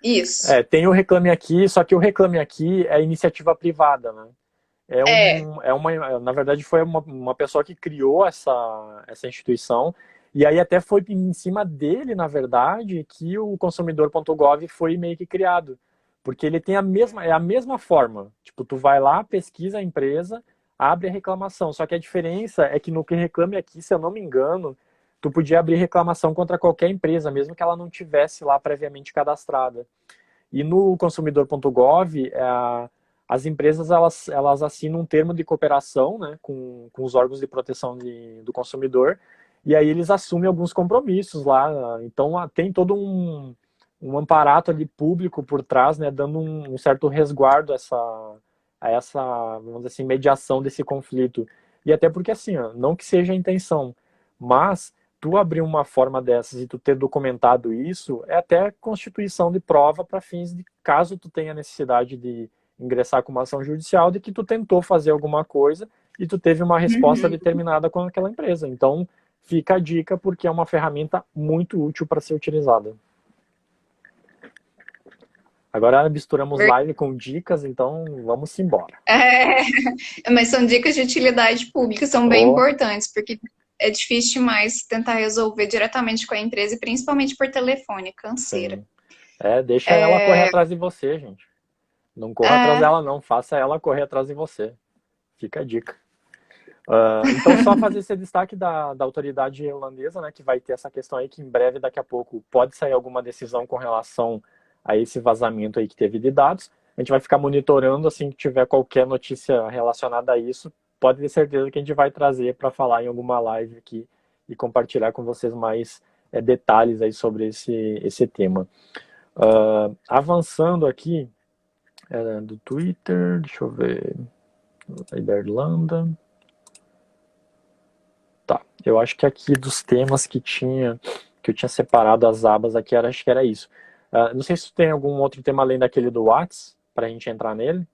isso. Tem o Reclame Aqui, só que o Reclame Aqui é iniciativa privada, né? Na verdade, foi uma pessoa que criou essa instituição, e aí até foi em cima dele, na verdade, que o consumidor.gov foi meio que criado. Porque ele tem a mesma forma. Tipo, tu vai lá, pesquisa a empresa, abre a reclamação. Só que a diferença é que no que Reclame Aqui, se eu não me engano, tu podia abrir reclamação contra qualquer empresa, mesmo que ela não tivesse lá previamente cadastrada. E no consumidor.gov, as empresas elas assinam um termo de cooperação, né, com os órgãos de proteção do consumidor, e aí eles assumem alguns compromissos lá. Então tem todo um amparato ali público por trás, né, dando um certo resguardo a essa, vamos dizer assim, mediação desse conflito. E até porque, assim, não que seja a intenção, mas tu abrir uma forma dessas e tu ter documentado isso, é até constituição de prova para fins de caso tu tenha necessidade de ingressar com uma ação judicial, de que tu tentou fazer alguma coisa e tu teve uma resposta determinada com aquela empresa. Então, fica a dica, porque é uma ferramenta muito útil para ser utilizada. Agora misturamos live com dicas, então vamos embora. Mas são dicas de utilidade pública, são bem importantes, porque é difícil demais tentar resolver diretamente com a empresa, e principalmente por telefone, canseira. Sim. Deixa ela correr atrás de você, gente. Não corra atrás dela, não. Faça ela correr atrás de você. Fica a dica. Então, só fazer esse destaque da autoridade holandesa, né, que vai ter essa questão aí, que em breve, daqui a pouco, pode sair alguma decisão com relação a esse vazamento aí que teve de dados. A gente vai ficar monitorando, assim que tiver qualquer notícia relacionada a isso, pode ter certeza que a gente vai trazer para falar em alguma live aqui e compartilhar com vocês mais detalhes aí sobre esse tema. Avançando aqui, do Twitter, deixa eu ver, aí da Irlanda. Tá, eu acho que aqui dos temas que eu tinha separado as abas aqui, acho que era isso. Não sei se tem algum outro tema além daquele do Whats, para a gente entrar nele.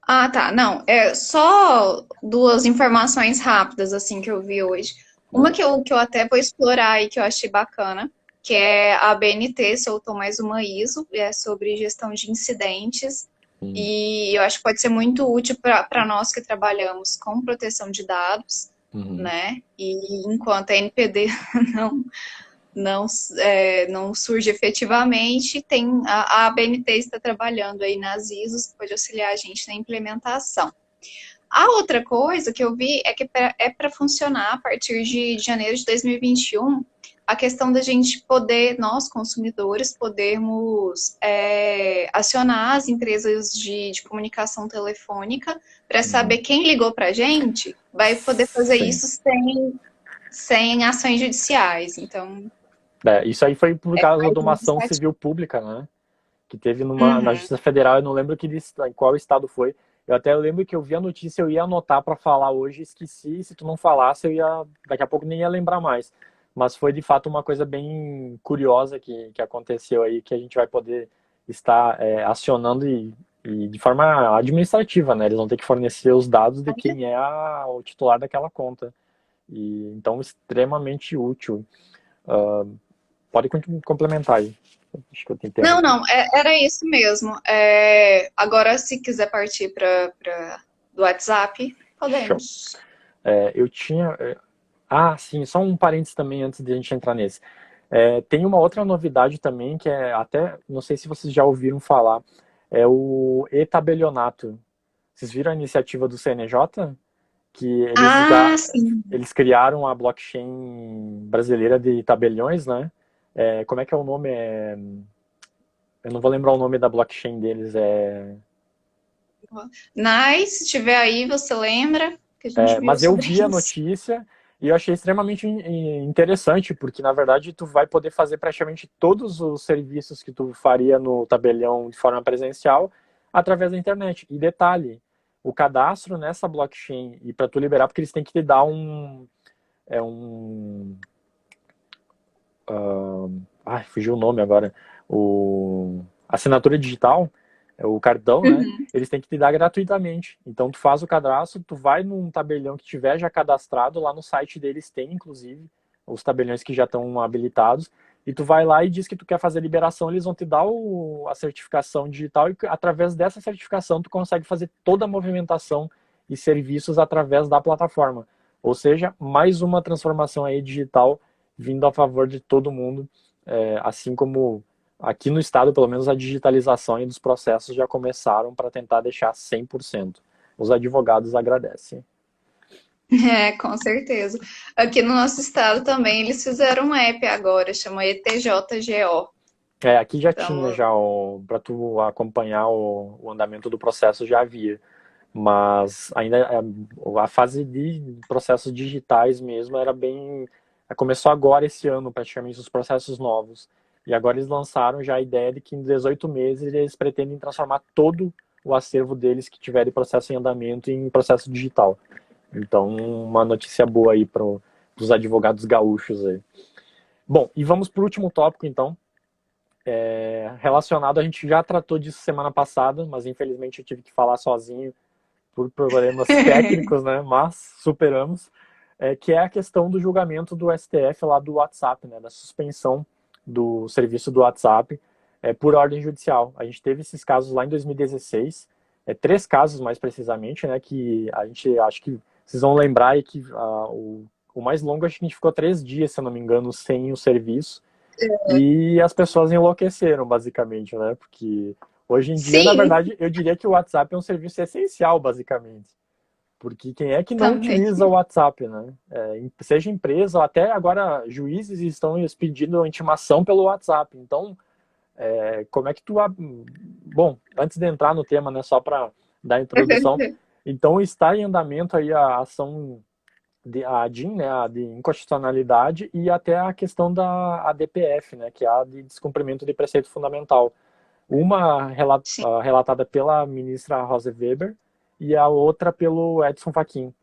Ah, tá. Não, só duas informações rápidas, assim, que eu vi hoje. Uma que eu até vou explorar e que eu achei bacana, que é a BNT soltou mais uma ISO, sobre gestão de incidentes, e eu acho que pode ser muito útil para nós que trabalhamos com proteção de dados, né? E enquanto a NPD não surge efetivamente, a ABNT está trabalhando aí nas ISOs, que pode auxiliar a gente na implementação. A outra coisa que eu vi é que para funcionar a partir de janeiro de 2021, a questão da gente poder, nós consumidores, podermos acionar as empresas de comunicação telefônica para saber quem ligou para a gente, vai poder fazer isso sem sem ações judiciais. Então, Isso aí foi por causa mais de uma ação administrativo. civil pública, né? Que teve na Uhum. Justiça Federal, eu não lembro em qual estado foi. Eu até lembro que eu vi a notícia, eu ia anotar para falar hoje, esqueci, se tu não falasse, daqui a pouco nem ia lembrar mais. Mas foi de fato uma coisa bem curiosa que aconteceu aí, que a gente vai poder estar acionando e de forma administrativa, né? Eles vão ter que fornecer os dados de quem é o titular daquela conta. E então, extremamente útil. Pode complementar aí. Acho que eu te Não, interrompi. não, era isso mesmo. Agora, se quiser partir para do WhatsApp, Show. podemos. Eu tinha. Sim, só um parênteses também antes de a gente entrar nesse. Tem uma outra novidade também, que é até, não sei se vocês já ouviram falar, é o e-tabelionato. Vocês viram a iniciativa do CNJ? Que Ah, sim. eles criaram a blockchain brasileira de tabeliões, né? Como é que é o nome? Eu não vou lembrar o nome da blockchain deles. Nice, se tiver aí, você lembra que a gente viu Mas eu sobre vi a isso. notícia e eu achei extremamente interessante, porque na verdade tu vai poder fazer praticamente todos os serviços que tu faria no tabelião de forma presencial através da internet. E detalhe, o cadastro nessa blockchain, e para tu liberar, porque eles têm que te dar é um fugiu o nome agora, assinatura digital, o cartão, né? Uhum. Eles têm que te dar gratuitamente. Então tu faz o cadastro, tu vai num tabelião que tiver já cadastrado, lá no site deles tem, inclusive, os tabeliões que já estão habilitados, e tu vai lá e diz que tu quer fazer liberação, eles vão te dar a certificação digital e através dessa certificação tu consegue fazer toda a movimentação e serviços através da plataforma. Ou seja, mais uma transformação aí digital vindo a favor de todo mundo, assim como aqui no estado, pelo menos a digitalização e dos processos já começaram para tentar deixar 100%. Os advogados agradecem. Com certeza. Aqui no nosso estado também eles fizeram um app agora, chama ETJGO. Aqui já tinha Então, já para tu acompanhar o andamento do processo já havia, mas ainda a fase de processos digitais mesmo era bem começou agora esse ano praticamente os processos novos e agora eles lançaram já a ideia de que em 18 meses eles pretendem transformar todo o acervo deles que tiver de processo em andamento em processo digital. Então uma notícia boa aí para os advogados gaúchos aí. Bom, e vamos para o último tópico então. Relacionado, a gente já tratou disso semana passada, mas infelizmente eu tive que falar sozinho por problemas técnicos, né? Mas superamos, que é a questão do julgamento do STF lá do WhatsApp, né? Da suspensão do serviço do WhatsApp por ordem judicial. A gente teve esses casos lá em 2016, 3 casos mais precisamente, né? Que a gente acho que vocês vão lembrar e que o mais longo acho que a gente ficou 3 dias, se eu não me engano, sem o serviço. E as pessoas enlouqueceram, basicamente, né? Porque hoje em dia, na sim, verdade, eu diria que o WhatsApp é um serviço essencial, basicamente. Porque quem é que não também. utiliza o WhatsApp, né? Seja empresa, ou até agora juízes estão pedindo intimação pelo WhatsApp. Então, como é que tu... Bom, antes de entrar no tema, né, só para dar a introdução, então está em andamento aí a ação a DIN, né, a de inconstitucionalidade, e até a questão da ADPF, né, que é a de descumprimento de preceito fundamental. Uma Sim. relatada pela ministra Rosa Weber e a outra pelo Edson Fachin.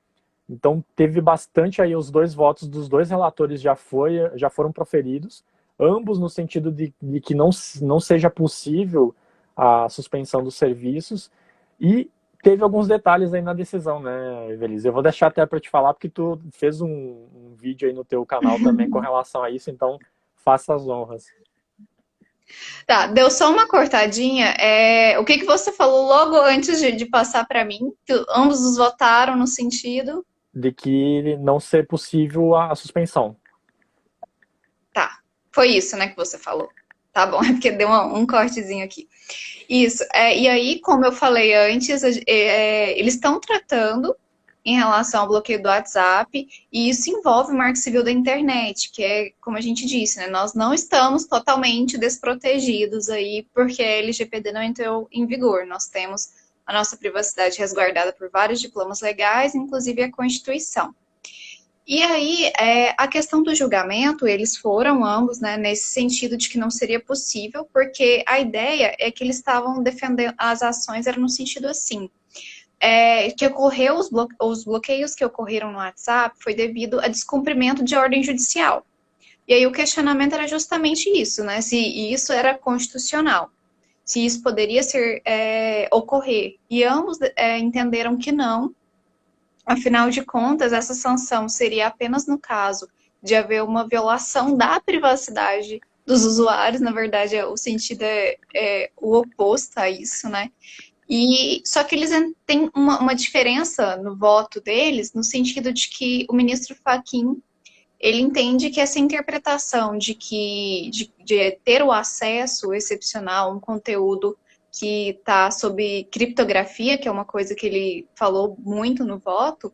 Então teve bastante aí, os dois votos dos dois relatores já foram proferidos, ambos no sentido de que não seja possível a suspensão dos serviços, e teve alguns detalhes aí na decisão, né, Evelise? Eu vou deixar até para te falar, porque tu fez um vídeo aí no teu canal também com relação a isso, então faça as honras. Tá, deu só uma cortadinha. O que que você falou logo antes de passar para mim? Que ambos os votaram no sentido. De que não ser possível a suspensão. Tá, foi isso, né, que você falou. Tá bom, é porque deu um cortezinho aqui. Isso. E aí, como eu falei antes, eles estão tratando em relação ao bloqueio do WhatsApp, e isso envolve o Marco Civil da Internet, que é, como a gente disse, né, nós não estamos totalmente desprotegidos aí, porque a LGPD não entrou em vigor. Nós temos a nossa privacidade resguardada por vários diplomas legais, inclusive a Constituição. E aí, a questão do julgamento, eles foram ambos, né, nesse sentido de que não seria possível, porque a ideia é que eles estavam defendendo, as ações eram no sentido assim, que ocorreu, os bloqueios que ocorreram no WhatsApp foi devido a descumprimento de ordem judicial. E aí o questionamento era justamente isso, né, se isso era constitucional, se isso poderia ser, ocorrer. E ambos entenderam que não. Afinal de contas, essa sanção seria apenas no caso de haver uma violação da privacidade dos usuários. Na verdade, o sentido é o oposto a isso, né? E só que eles têm uma diferença no voto deles, no sentido de que o ministro Fachin ele entende que essa interpretação de ter o acesso excepcional a um conteúdo que está sob criptografia, que é uma coisa que ele falou muito no voto,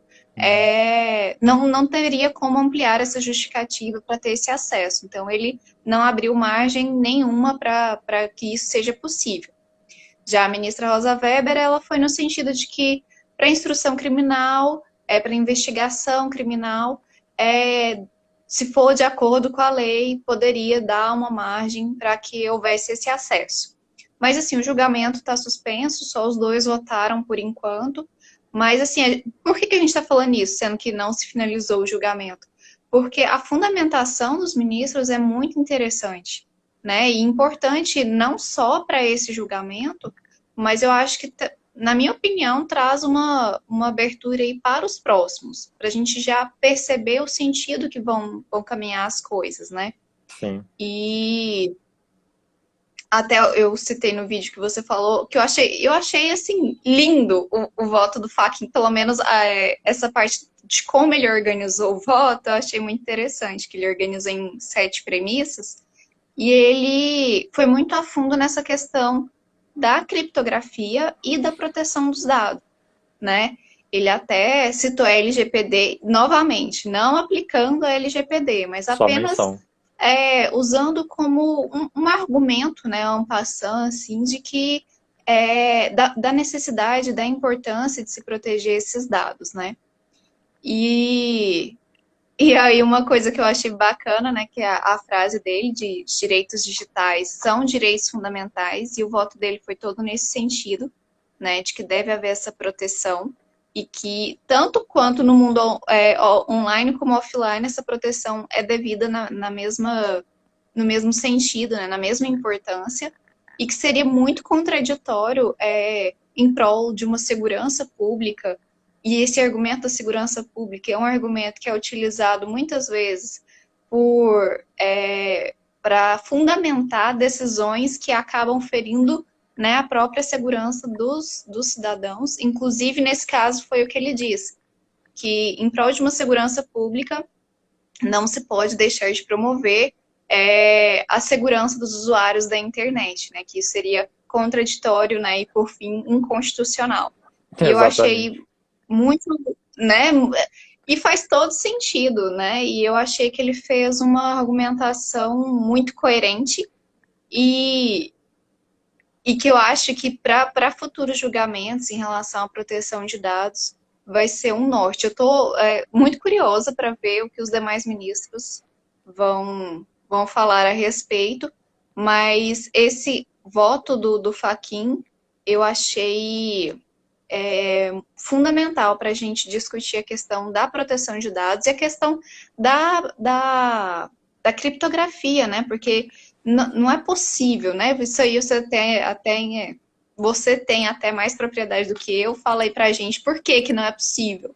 não teria como ampliar essa justificativa para ter esse acesso. Então, ele não abriu margem nenhuma para que isso seja possível. Já a ministra Rosa Weber, ela foi no sentido de que para instrução criminal, para investigação criminal, se for de acordo com a lei, poderia dar uma margem para que houvesse esse acesso. Mas, assim, o julgamento está suspenso, só os dois votaram por enquanto. Mas, assim, por que a gente está falando isso, sendo que não se finalizou o julgamento? Porque a fundamentação dos ministros é muito interessante, né? E importante não só para esse julgamento, mas eu acho que, na minha opinião, traz uma abertura aí para os próximos, para a gente já perceber o sentido que vão caminhar as coisas, né? Sim. E até eu citei no vídeo que você falou, que eu achei assim, lindo o voto do Fachin, pelo menos essa parte de como ele organizou o voto, eu achei muito interessante, que ele organizou em 7 premissas, e ele foi muito a fundo nessa questão da criptografia e da proteção dos dados, né? Ele até citou a LGPD, novamente, não aplicando a LGPD, mas Só apenas menção. usando como um argumento, né, um passant, assim, de que da necessidade, da importância de se proteger esses dados, né? E aí uma coisa que eu achei bacana, né, que é a frase dele de direitos digitais são direitos fundamentais, e o voto dele foi todo nesse sentido, né, de que deve haver essa proteção, e que tanto quanto no mundo online como offline, essa proteção é devida no mesmo sentido, né, na mesma importância, e que seria muito contraditório em prol de uma segurança pública. E esse argumento da segurança pública é um argumento que é utilizado muitas vezes para fundamentar decisões que acabam ferindo, né, a própria segurança dos cidadãos. Inclusive, nesse caso, foi o que ele disse, que em prol de uma segurança pública não se pode deixar de promover a segurança dos usuários da internet, né, que isso seria contraditório, né, e, por fim, inconstitucional. E eu achei Exatamente. muito, né, e faz todo sentido, né, e eu achei que ele fez uma argumentação muito coerente e, que eu acho que para futuros julgamentos em relação à proteção de dados vai ser um norte. Eu estou muito curiosa para ver o que os demais ministros vão falar a respeito, mas esse voto do Fachin eu achei fundamental para a gente discutir a questão da proteção de dados e a questão da criptografia, né? Porque não é possível, né? Isso aí você tem até mais propriedade do que eu. Fala aí pra gente por que não é possível.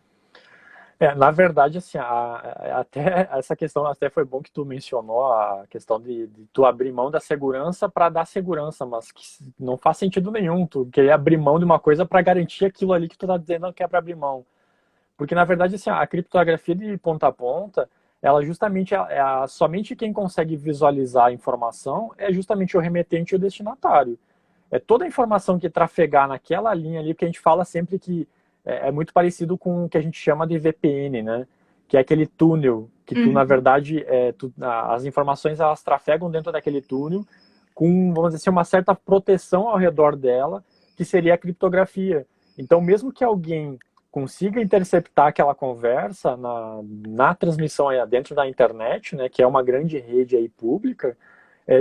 Na verdade, assim, até essa questão até foi bom que tu mencionou a questão de tu abrir mão da segurança para dar segurança, mas que não faz sentido nenhum tu querer abrir mão de uma coisa para garantir aquilo ali que tu tá dizendo que é para abrir mão. Porque, na verdade, assim, a criptografia de ponta a ponta, ela justamente somente quem consegue visualizar a informação é justamente o remetente e o destinatário. É toda a informação que trafegar naquela linha ali, que a gente fala sempre que é muito parecido com o que a gente chama de VPN, né? Que é aquele túnel que tu, na verdade, as informações elas trafegam dentro daquele túnel com, vamos dizer assim, uma certa proteção ao redor dela, que seria a criptografia. Então, mesmo que alguém consiga interceptar aquela conversa na transmissão aí dentro da internet, né, que é uma grande rede aí pública,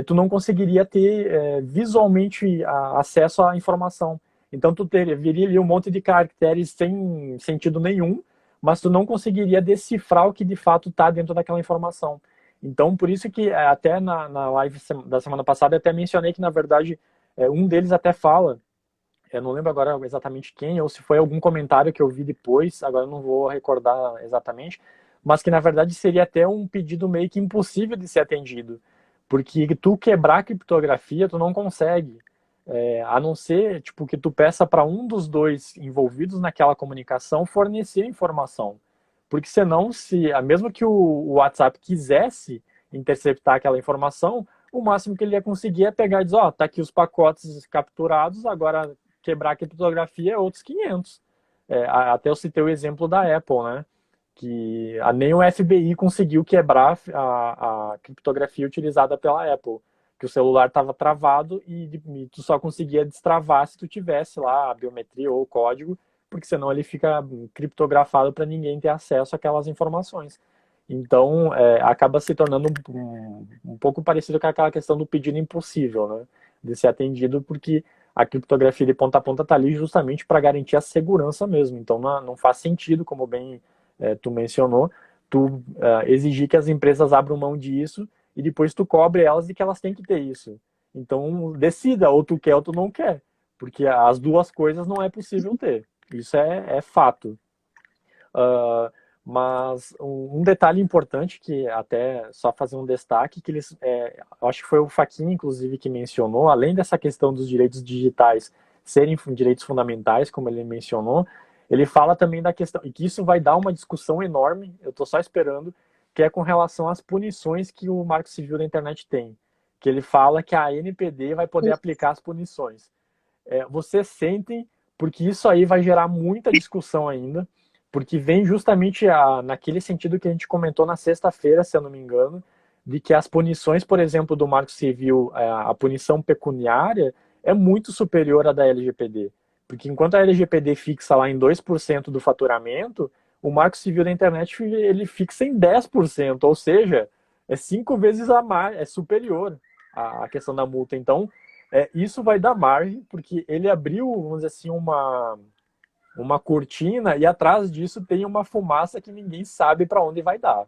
tu não conseguiria ter visualmente acesso à informação. Então tu viria ali um monte de caracteres sem sentido nenhum, mas tu não conseguiria decifrar o que de fato está dentro daquela informação. Então, por isso que até na live da semana passada eu até mencionei que, na verdade, um deles até fala, eu não lembro agora exatamente quem, ou se foi algum comentário que eu vi depois, agora eu não vou recordar exatamente, mas que, na verdade, seria até um pedido meio que impossível de ser atendido, porque tu quebrar a criptografia, tu não consegue, a não ser tipo, que tu peça para um dos dois envolvidos naquela comunicação fornecer a informação. Porque senão, mesmo que o WhatsApp quisesse interceptar aquela informação, o máximo que ele ia conseguir é pegar e dizer, ó, tá aqui os pacotes capturados, agora quebrar a criptografia é outros 500. Até eu citei o exemplo da Apple, né? Que nem o FBI conseguiu quebrar a criptografia utilizada pela Apple. Que o celular estava travado e tu só conseguia destravar se tu tivesse lá a biometria ou o código, porque senão ele fica criptografado para ninguém ter acesso àquelas informações. Então, acaba se tornando um pouco parecido com aquela questão do pedido impossível, né? De ser atendido, porque a criptografia de ponta a ponta está ali justamente para garantir a segurança mesmo. Então, não faz sentido, como bem tu mencionou, tu exigir que as empresas abram mão disso e depois tu cobre elas de que elas têm que ter isso. Então, decida, ou tu quer ou tu não quer, porque as duas coisas não é possível ter. Isso é fato. Mas um detalhe importante, que até só fazer um destaque, que eles, acho que foi o Fachin, inclusive, que mencionou, além dessa questão dos direitos digitais serem direitos fundamentais, como ele mencionou, ele fala também da questão, e que isso vai dar uma discussão enorme, eu estou só esperando, que é com relação às punições que o Marco Civil da Internet tem. Que ele fala que a ANPD vai poder aplicar as punições. Vocês sentem, porque isso aí vai gerar muita discussão ainda, porque vem justamente naquele sentido que a gente comentou na sexta-feira, se eu não me engano, de que as punições, por exemplo, do Marco Civil, a punição pecuniária, é muito superior à da LGPD. Porque enquanto a LGPD fixa lá em 2% do faturamento, o Marco Civil da Internet ele fixa em 10%, ou seja, é 5 vezes a mais, é superior à questão da multa. Então, isso vai dar margem, porque ele abriu, vamos dizer assim, uma cortina e atrás disso tem uma fumaça que ninguém sabe para onde vai dar.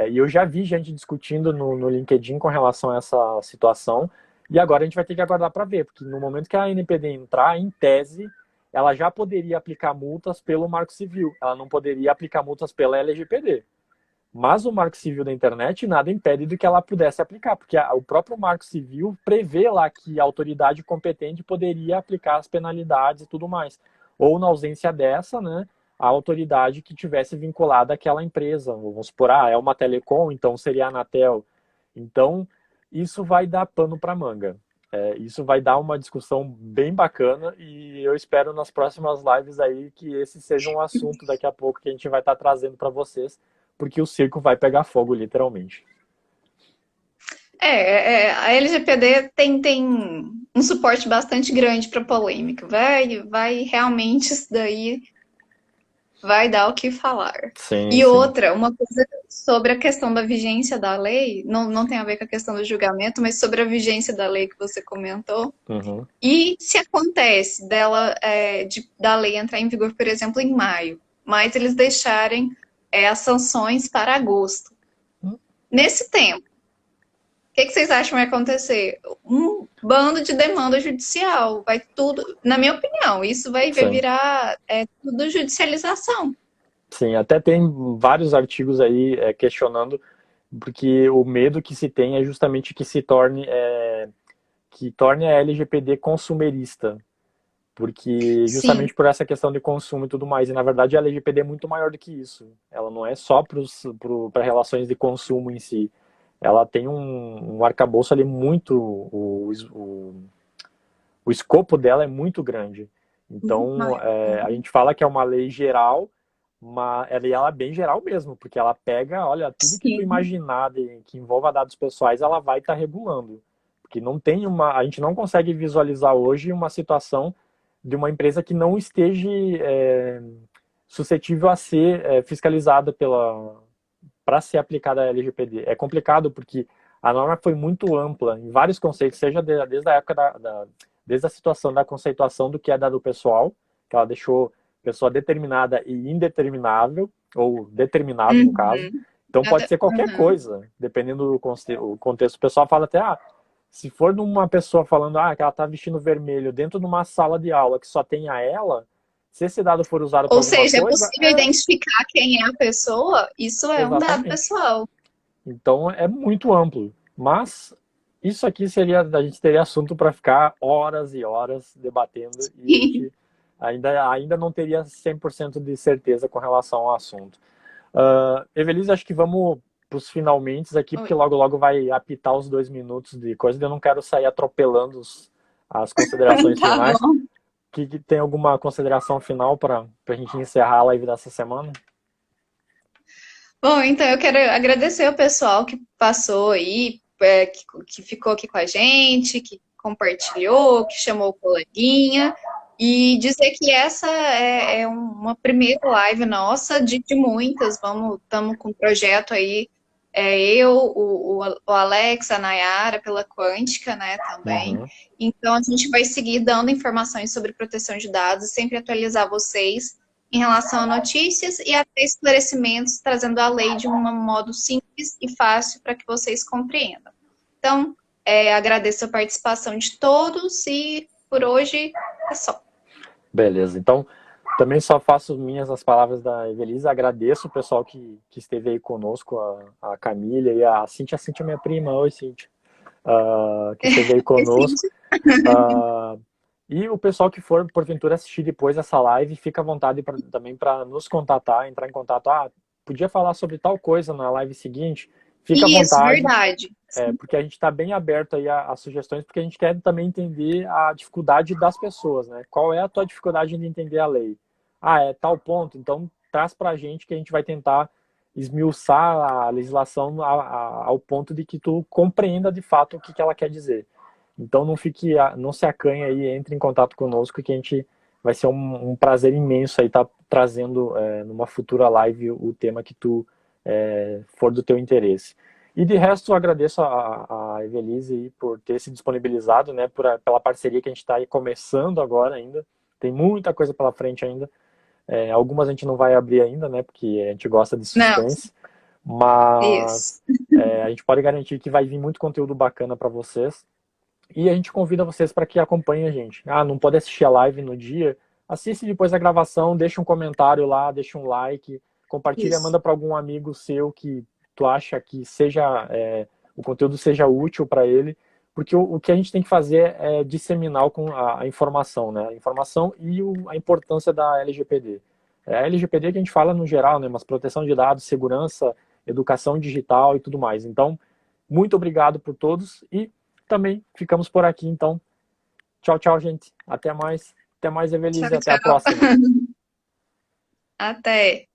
E eu já vi gente discutindo no LinkedIn com relação a essa situação, e agora a gente vai ter que aguardar para ver, porque no momento que a NPD entrar, em tese, ela já poderia aplicar multas pelo Marco Civil, ela não poderia aplicar multas pela LGPD. Mas o Marco Civil da Internet nada impede de que ela pudesse aplicar, porque o próprio Marco Civil prevê lá que a autoridade competente poderia aplicar as penalidades e tudo mais. Ou, na ausência dessa, né, a autoridade que tivesse vinculada àquela empresa. Vamos supor, é uma telecom, então seria a Anatel. Então, isso vai dar pano para manga. Isso vai dar uma discussão bem bacana e eu espero nas próximas lives aí que esse seja um assunto daqui a pouco que a gente vai estar trazendo para vocês, porque o circo vai pegar fogo, literalmente. A LGPD tem um suporte bastante grande para polêmica. Vai realmente isso daí vai dar o que falar. Sim, E sim. outra, uma coisa sobre a questão da vigência da lei, não tem a ver com a questão do julgamento, mas sobre a vigência da lei que você comentou. Uhum. E se acontece da lei entrar em vigor, por exemplo, em maio, mas eles deixarem as sanções para agosto. Nesse tempo, o que vocês acham que vai acontecer? Um bando de demanda judicial. Vai tudo, na minha opinião, isso vai virar tudo judicialização. Sim, até tem vários artigos aí questionando, porque o medo que se tem é justamente que se torne a LGPD consumerista, porque justamente Sim. por essa questão de consumo e tudo mais, e na verdade a LGPD é muito maior do que isso. Ela não é só para relações de consumo em si. Ela tem um arcabouço ali muito, o escopo dela é muito grande. Então, a gente fala que é uma lei geral, mas ela é bem geral mesmo, porque ela pega, olha, tudo que tu imaginar que envolva dados pessoais, ela vai estar regulando. Porque a gente não consegue visualizar hoje uma situação de uma empresa que não esteja suscetível a ser fiscalizada para ser aplicada a LGPD. É complicado porque a norma foi muito ampla em vários conceitos, seja desde a época desde a situação da conceituação do que é dado pessoal, que ela deixou pessoa determinada e indeterminável, ou determinável no caso. Uhum. Então pode ser qualquer coisa, dependendo do contexto. O pessoal fala até, se for numa pessoa falando que ela está vestindo vermelho dentro de uma sala de aula que só tenha ela, se esse dado for usado para Ou alguma seja, é coisa... possível identificar quem é a pessoa? Isso é um dado Exatamente. pessoal. Então é muito amplo. Mas isso aqui a gente teria assunto para ficar horas e horas debatendo e a gente ainda não teria 100% de certeza com relação ao assunto. Evelise, acho que vamos para os finalmente aqui, porque logo logo vai apitar os 2 minutos de coisa, e eu não quero sair atropelando as considerações Tá finais. bom. Que tem alguma consideração final para a gente encerrar a live dessa semana? Bom, então eu quero agradecer o pessoal que passou aí, que ficou aqui com a gente, que compartilhou, que chamou o coleguinha, e dizer que essa é uma primeira live nossa de muitas. Estamos com um projeto aí, o Alex, a Nayara, pela Quântica, né, também. Uhum. Então a gente vai seguir dando informações sobre proteção de dados, sempre atualizar vocês em relação a notícias e até esclarecimentos, trazendo a lei de um modo simples e fácil para que vocês compreendam. Então, agradeço a participação de todos e por hoje é só. Beleza, então também só faço minhas as palavras da Evelise, agradeço o pessoal que esteve aí conosco, a Camila e a Cíntia. A Cíntia é minha prima, oi Cíntia, que esteve aí conosco. E o pessoal que for, porventura, assistir depois essa live, fica à vontade também para nos contatar, entrar em contato. Podia falar sobre tal coisa na live seguinte? Fica à Isso, vontade. verdade. Porque a gente está bem aberto aí a sugestões, porque a gente quer também entender a dificuldade das pessoas, né? Qual é a tua dificuldade de entender a lei? É tal ponto, então traz para a gente que a gente vai tentar esmiuçar a legislação ao ponto de que tu compreenda de fato o que ela quer dizer. Então não se acanhe aí, entre em contato conosco que a gente vai ser um prazer imenso aí estar trazendo numa futura live o tema que tu for do teu interesse. E de resto eu agradeço a Evelise aí por ter se disponibilizado, né, pela parceria que a gente está aí começando agora ainda. Tem muita coisa pela frente ainda. Algumas a gente não vai abrir ainda, né, porque a gente gosta de suspense. Não. Mas a gente pode garantir que vai vir muito conteúdo bacana para vocês. E a gente convida vocês para que acompanhem a gente. Não pode assistir a live no dia? Assiste depois a gravação, deixa um comentário lá, deixa um like, compartilha, manda para algum amigo seu que tu acha que o conteúdo seja útil para ele, porque o que a gente tem que fazer é disseminar a informação, né? A informação e a importância da LGPD. A LGPD que a gente fala no geral, né? Mas proteção de dados, segurança, educação digital e tudo mais. Então, muito obrigado por todos e também ficamos por aqui, então. Tchau, tchau, gente. Até mais. Até mais, Evelise. Tchau, Até a tchau. próxima. Até.